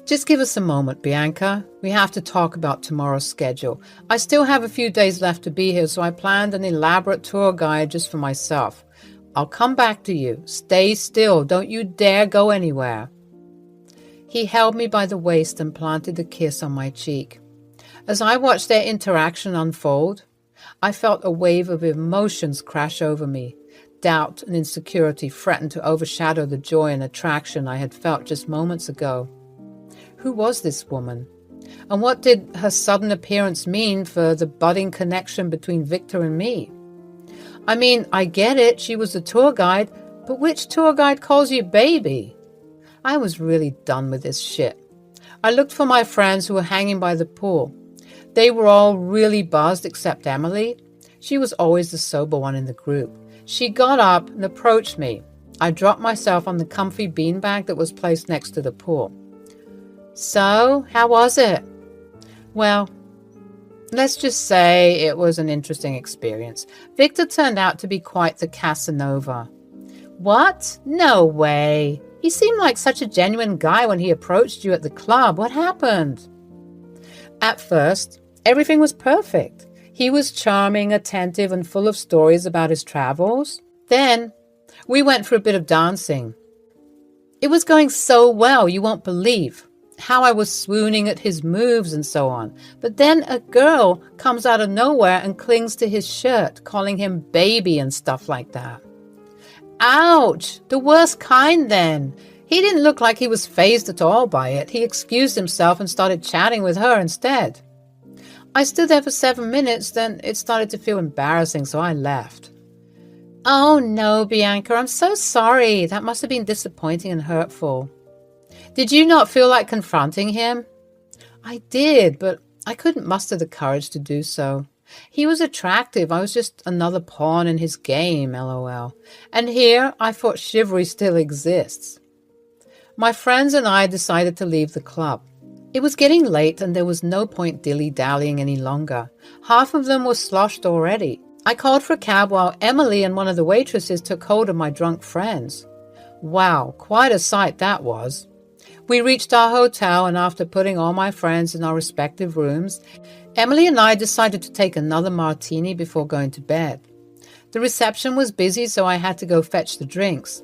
just give us a moment, Bianca. We have to talk about tomorrow's schedule. I still have a few days left to be here, so I planned an elaborate tour guide just for myself. I'll come back to you. Stay still. Don't you dare go anywhere. He held me by the waist and planted a kiss on my cheek. As I watched their interaction unfold, I felt a wave of emotions crash over me. Doubt and insecurity threatened to overshadow the joy and attraction I had felt just moments ago. Who was this woman? And what did her sudden appearance mean for the budding connection between Victor and me? I mean, I get it, she was the tour guide, but which tour guide calls you baby? I was really done with this shit. I looked for my friends who were hanging by the pool. They were all really buzzed except Emily. She was always the sober one in the group. She got up and approached me. I dropped myself on the comfy beanbag that was placed next to the pool. So, how was it? Well, let's just say it was an interesting experience. Victor turned out to be quite the Casanova. What? No way. He seemed like such a genuine guy when he approached you at the club. What happened? At first, everything was perfect. He was charming, attentive, and full of stories about his travels. Then, we went for a bit of dancing. It was going so well, you won't believe how I was swooning at his moves and so on. But then a girl comes out of nowhere and clings to his shirt, calling him baby and stuff like that. Ouch! The worst kind then. He didn't look like he was fazed at all by it. He excused himself and started chatting with her instead. I stood there for 7 minutes, then it started to feel embarrassing, so I left. Oh no, Bianca, I'm so sorry. That must have been disappointing and hurtful. Did you not feel like confronting him? I did, but I couldn't muster the courage to do so. He was attractive. I was just another pawn in his game, LOL. And here I thought chivalry still exists. My friends and I decided to leave the club. It was getting late and there was no point dilly-dallying any longer. Half of them were sloshed already. I called for a cab while Emily and one of the waitresses took hold of my drunk friends. Wow, quite a sight that was. We reached our hotel, and after putting all my friends in our respective rooms, Emily and I decided to take another martini before going to bed. The reception was busy, so I had to go fetch the drinks.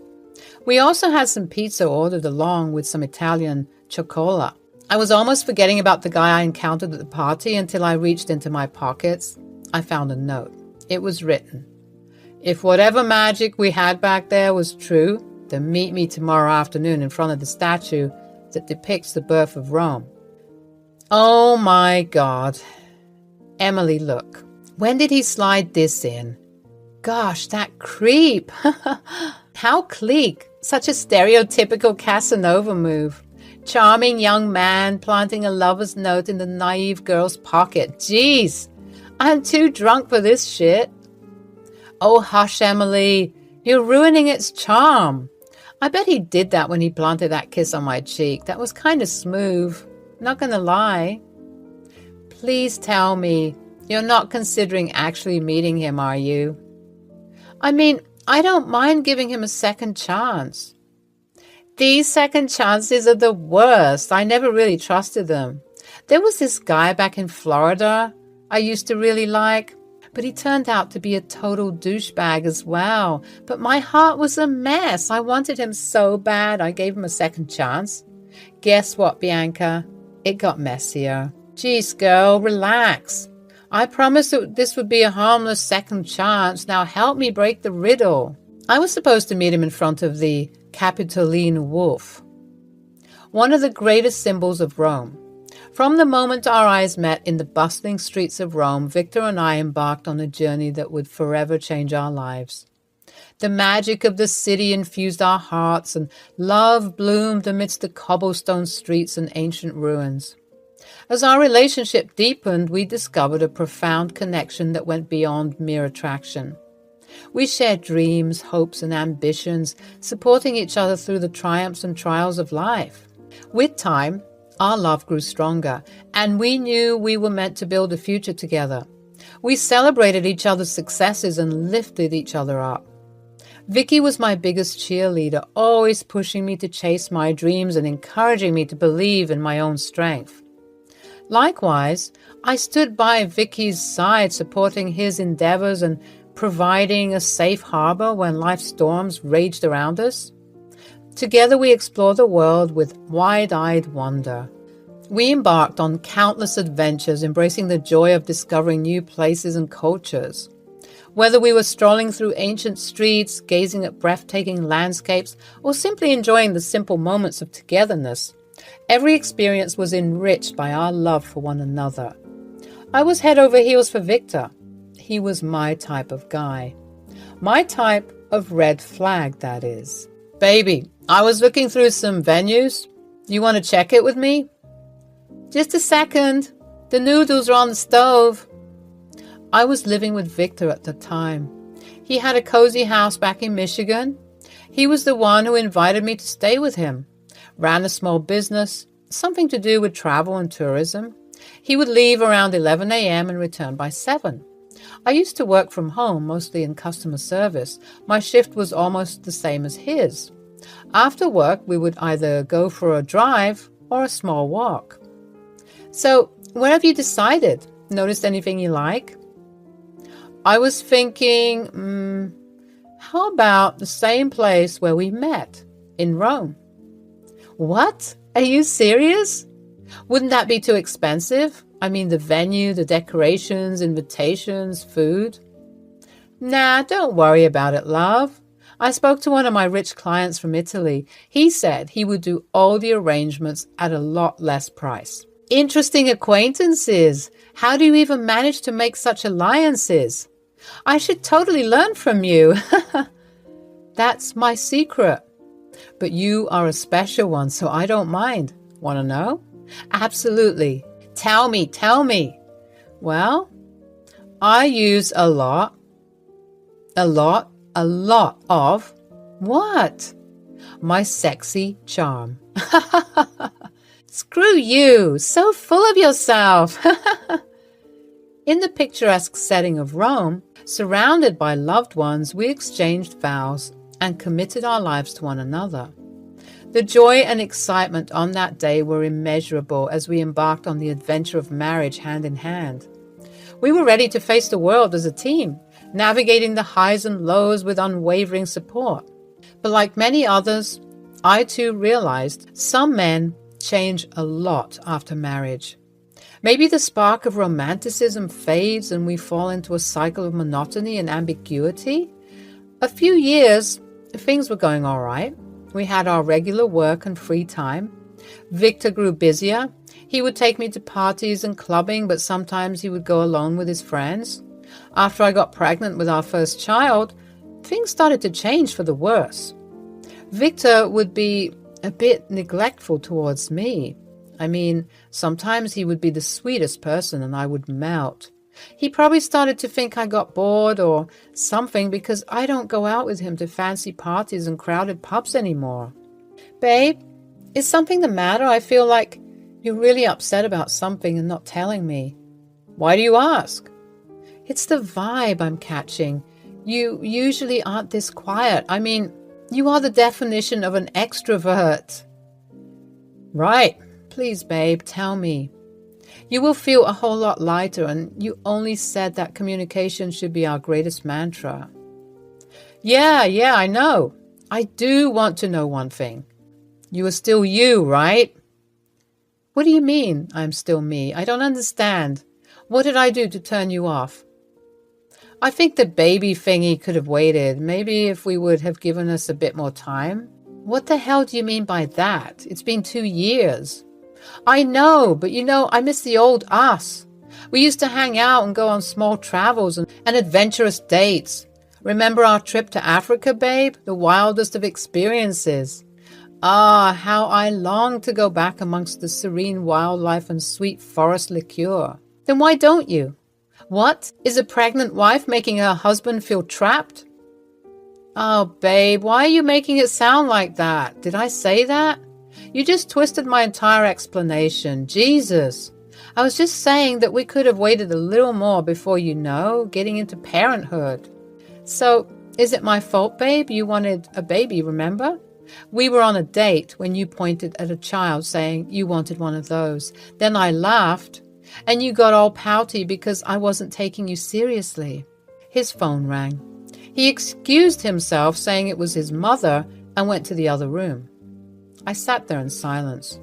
We also had some pizza ordered along with some Italian cioccola. I was almost forgetting about the guy I encountered at the party until I reached into my pockets. I found a note. It was written, "If whatever magic we had back there was true, then meet me tomorrow afternoon in front of the statue that depicts the birth of Rome. Oh my God. Emily, look. When did he slide this in? Gosh, that creep. How clique. Such a stereotypical Casanova move. Charming young man planting a lover's note in the naive girl's pocket. Jeez, I'm too drunk for this shit. Oh, hush, Emily. You're ruining its charm. I bet he did that when he planted that kiss on my cheek. That was kind of smooth. Not gonna lie. Please tell me you're not considering actually meeting him, are you? I mean, I don't mind giving him a second chance. These second chances are the worst. I never really trusted them. There was this guy back in Florida I used to really like, but he turned out to be a total douchebag as well. But my heart was a mess. I wanted him so bad, I gave him a second chance. Guess what, Bianca? It got messier. Jeez, girl, relax. I promised that this would be a harmless second chance. Now help me break the riddle. I was supposed to meet him in front of the Capitoline Wolf, one of the greatest symbols of Rome. From the moment our eyes met in the bustling streets of Rome, Victor and I embarked on a journey that would forever change our lives. The magic of the city infused our hearts, and love bloomed amidst the cobblestone streets and ancient ruins. As our relationship deepened, we discovered a profound connection that went beyond mere attraction. We shared dreams, hopes, and ambitions, supporting each other through the triumphs and trials of life. With time, our love grew stronger, and we knew we were meant to build a future together. We celebrated each other's successes and lifted each other up. Vicky was my biggest cheerleader, always pushing me to chase my dreams and encouraging me to believe in my own strength. Likewise, I stood by Vicky's side, supporting his endeavors and providing a safe harbor when life's storms raged around us. Together we explored the world with wide-eyed wonder. We embarked on countless adventures, embracing the joy of discovering new places and cultures. Whether we were strolling through ancient streets, gazing at breathtaking landscapes, or simply enjoying the simple moments of togetherness, every experience was enriched by our love for one another. I was head over heels for Victor. He was my type of guy. My type of red flag, that is. Baby, I was looking through some venues. You want to check it with me? Just a second. The noodles are on the stove. I was living with Victor at the time. He had a cozy house back in Michigan. He was the one who invited me to stay with him. Ran a small business, something to do with travel and tourism. He would leave around 11 a.m. and return by 7. I used to work from home, mostly in customer service. My shift was almost the same as his. After work, we would either go for a drive or a small walk. So, where have you decided? Noticed anything you like? I was thinking, how about the same place where we met, in Rome? What? Are you serious? Wouldn't that be too expensive? I mean, the venue, the decorations, invitations, food. Nah, don't worry about it, love. I spoke to one of my rich clients from Italy. He said he would do all the arrangements at a lot less price. Interesting acquaintances. How do you even manage to make such alliances? I should totally learn from you. That's my secret. But you are a special one, so I don't mind. Want to know? Absolutely. Tell me. Well, I use a lot of what? My sexy charm. Screw you, so full of yourself. In the picturesque setting of Rome, surrounded by loved ones, we exchanged vows and committed our lives to one another. The joy and excitement on that day were immeasurable as we embarked on the adventure of marriage hand in hand. We were ready to face the world as a team, navigating the highs and lows with unwavering support. But like many others, I too realized some men change a lot after marriage. Maybe the spark of romanticism fades and we fall into a cycle of monotony and ambiguity. A few years things were going all right. We had our regular work and free time. Victor grew busier. He would take me to parties and clubbing, but sometimes he would go alone with his friends. After I got pregnant with our first child, things started to change for the worse. Victor would be a bit neglectful towards me. I mean, sometimes he would be the sweetest person and I would melt. He probably started to think I got bored or something because I don't go out with him to fancy parties and crowded pubs anymore. Babe, is something the matter? I feel like you're really upset about something and not telling me. Why do you ask? It's the vibe I'm catching. You usually aren't this quiet. I mean, you are the definition of an extrovert. Right. Please, babe, tell me. You will feel a whole lot lighter, and you only said that communication should be our greatest mantra. Yeah, I know. I do want to know one thing. You are still you, right? What do you mean, I'm still me? I don't understand. What did I do to turn you off? I think the baby thingy could have waited. Maybe if we would have given us a bit more time. What the hell do you mean by that? It's been 2 years. I know, but I miss the old us. We used to hang out and go on small travels and adventurous dates. Remember our trip to Africa, babe? The wildest of experiences. Ah, how I long to go back amongst the serene wildlife and sweet forest liqueur. Then why don't you? What? Is a pregnant wife making her husband feel trapped? Oh, babe, why are you making it sound like that? Did I say that? You just twisted my entire explanation. Jesus. I was just saying that we could have waited a little more before getting into parenthood. So, is it my fault, babe? You wanted a baby, remember? We were on a date when you pointed at a child saying you wanted one of those. Then I laughed, and you got all pouty because I wasn't taking you seriously. His phone rang. He excused himself, saying it was his mother, and went to the other room. I sat there in silence.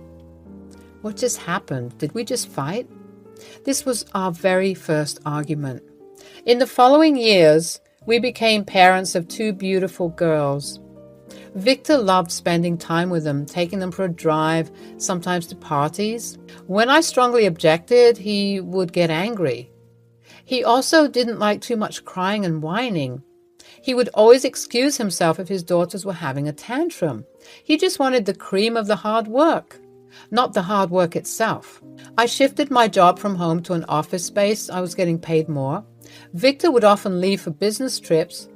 What just happened? Did we just fight? This was our very first argument. In the following years, we became parents of 2 beautiful girls. Victor loved spending time with them, taking them for a drive, sometimes to parties. When I strongly objected, he would get angry. He also didn't like too much crying and whining. He would always excuse himself if his daughters were having a tantrum. He just wanted the cream of the hard work, not the hard work itself. I shifted my job from home to an office space. I was getting paid more. Victor would often leave for business trips.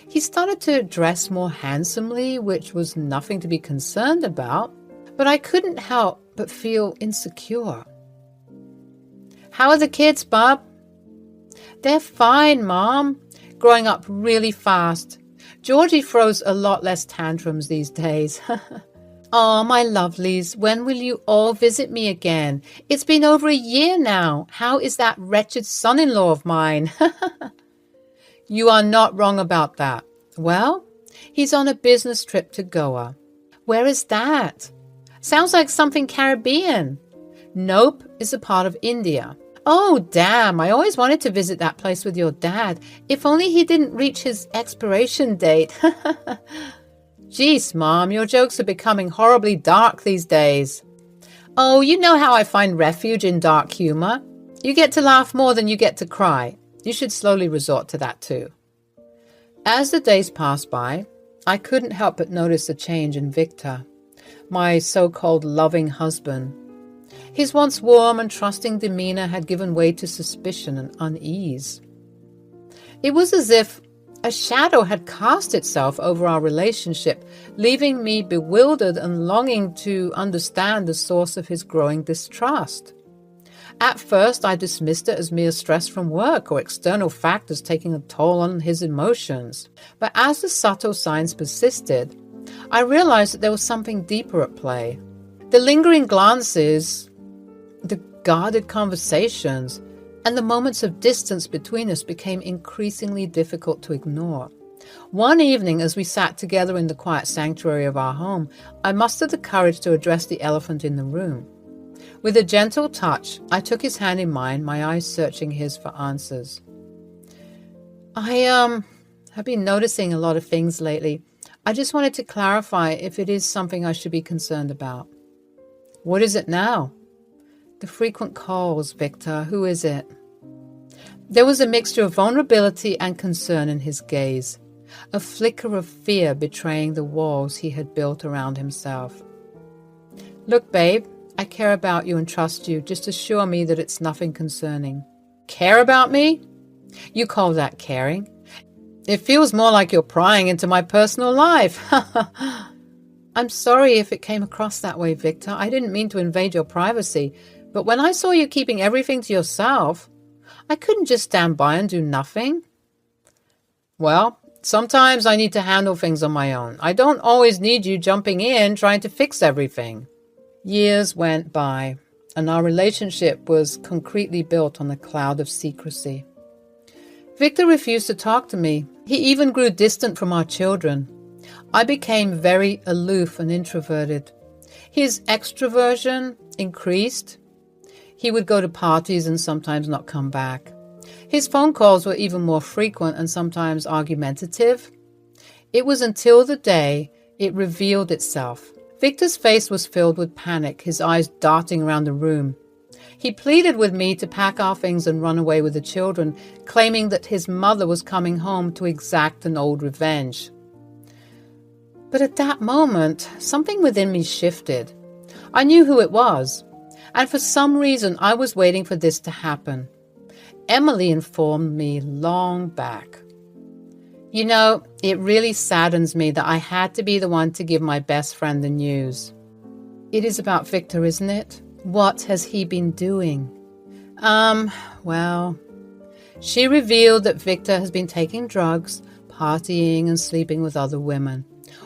He started to dress more handsomely, which was nothing to be concerned about, but I couldn't help but feel insecure. How are the kids, Bob? They're fine, Mom. Growing up really fast. Georgie throws a lot less tantrums these days. Oh, my lovelies, when will you all visit me again? It's been over a year now. How is that wretched son-in-law of mine? You are not wrong about that. Well, he's on a business trip to Goa. Where is that? Sounds like something Caribbean. Nope, it's a part of India. Oh, damn, I always wanted to visit that place with your dad. If only he didn't reach his expiration date. Jeez, Mom, your jokes are becoming horribly dark these days. Oh, you know how I find refuge in dark humor. You get to laugh more than you get to cry. You should slowly resort to that too. As the days passed by, I couldn't help but notice a change in Victor, my so-called loving husband. His once warm and trusting demeanor had given way to suspicion and unease. It was as if a shadow had cast itself over our relationship, leaving me bewildered and longing to understand the source of his growing distrust. At first, I dismissed it as mere stress from work or external factors taking a toll on his emotions. But as the subtle signs persisted, I realized that there was something deeper at play. The lingering glances, the guarded conversations, and the moments of distance between us became increasingly difficult to ignore. One evening, as we sat together in the quiet sanctuary of our home, I mustered the courage to address the elephant in the room. With a gentle touch, I took his hand in mine, my eyes searching his for answers. I have been noticing a lot of things lately. I just wanted to clarify if it is something I should be concerned about. What is it now? The frequent calls, Victor. Who is it? There was a mixture of vulnerability and concern in his gaze, a flicker of fear betraying the walls he had built around himself. Look, babe, I care about you and trust you. Just assure me that it's nothing concerning. Care about me? You call that caring? It feels more like you're prying into my personal life. I'm sorry if it came across that way, Victor. I didn't mean to invade your privacy, but when I saw you keeping everything to yourself, I couldn't just stand by and do nothing. Well, sometimes I need to handle things on my own. I don't always need you jumping in trying to fix everything. Years went by, and our relationship was concretely built on a cloud of secrecy. Victor refused to talk to me. He even grew distant from our children. I became very aloof and introverted. His extroversion increased. He would go to parties and sometimes not come back. His phone calls were even more frequent and sometimes argumentative. It was until the day it revealed itself. Victor's face was filled with panic, his eyes darting around the room. He pleaded with me to pack our things and run away with the children, claiming that his mother was coming home to exact an old revenge. But at that moment, something within me shifted. I knew who it was, and for some reason I was waiting for this to happen. Emily informed me long back. You know, it really saddens me that I had to be the one to give my best friend the news. It is about Victor, isn't it? What has he been doing? Well, she revealed that Victor has been taking drugs, partying and sleeping with other women.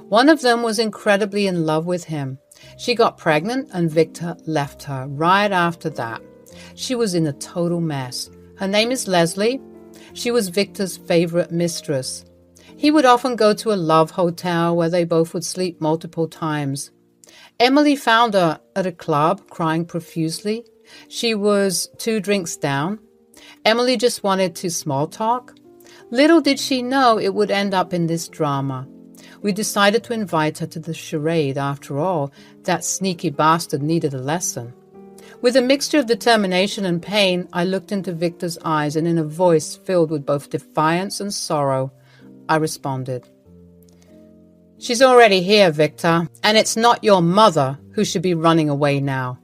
One of them was incredibly in love with him. She got pregnant and Victor left her right after that. She was in a total mess. Her name is Leslie. She was Victor's favorite mistress. He would often go to a love hotel where they both would sleep multiple times. Emily found her at a club, crying profusely. She was 2 drinks down. Emily just wanted to small talk. Little did she know it would end up in this drama. We decided to invite her to the charade. After all, that sneaky bastard needed a lesson. With a mixture of determination and pain, I looked into Victor's eyes, and in a voice filled with both defiance and sorrow, I responded. She's already here, Victor, and it's not your mother who should be running away now.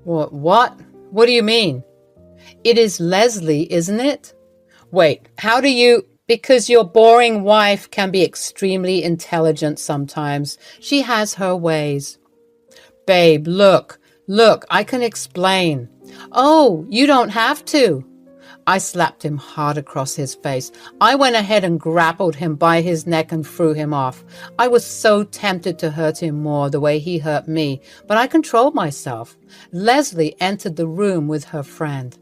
What? What do you mean? It is Leslie, isn't it? Wait, how do you... Because your boring wife can be extremely intelligent sometimes. She has her ways. Babe, look, I can explain. Oh, you don't have to. I slapped him hard across his face. I went ahead and grappled him by his neck and threw him off. I was so tempted to hurt him more the way he hurt me, but I controlled myself. Leslie entered the room with her friend.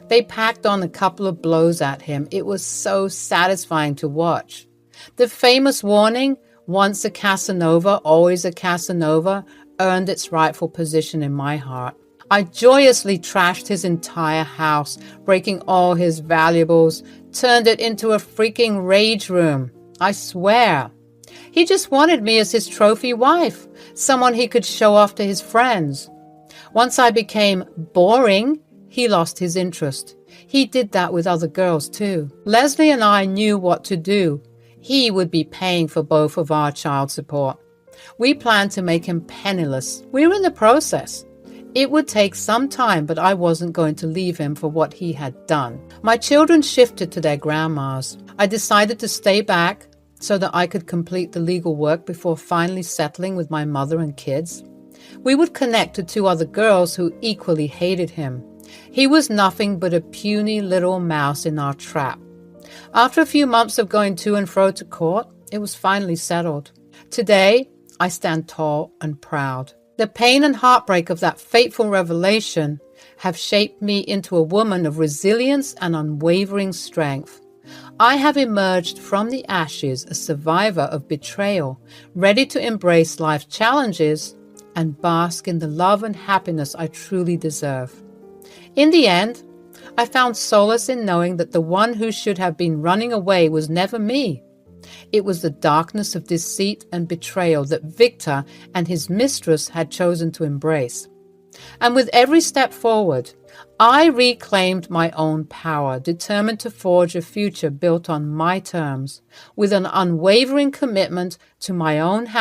They packed on a couple of blows at him. It was so satisfying to watch. The famous warning, once a Casanova, always a Casanova, earned its rightful position in my heart. I joyously trashed his entire house, breaking all his valuables, turned it into a freaking rage room. I swear. He just wanted me as his trophy wife, someone he could show off to his friends. Once I became boring, he lost his interest. He did that with other girls too. Leslie and I knew what to do. He would be paying for both of our child support. We planned to make him penniless. We were in the process. It would take some time, but I wasn't going to leave him for what he had done. My children shifted to their grandmas. I decided to stay back so that I could complete the legal work before finally settling with my mother and kids. We would connect to 2 other girls who equally hated him. He was nothing but a puny little mouse in our trap. After a few months of going to and fro to court, it was finally settled. Today, I stand tall and proud. The pain and heartbreak of that fateful revelation have shaped me into a woman of resilience and unwavering strength. I have emerged from the ashes a survivor of betrayal, ready to embrace life's challenges and bask in the love and happiness I truly deserve. In the end, I found solace in knowing that the one who should have been running away was never me. It was the darkness of deceit and betrayal that Victor and his mistress had chosen to embrace. And with every step forward, I reclaimed my own power, determined to forge a future built on my terms, with an unwavering commitment to my own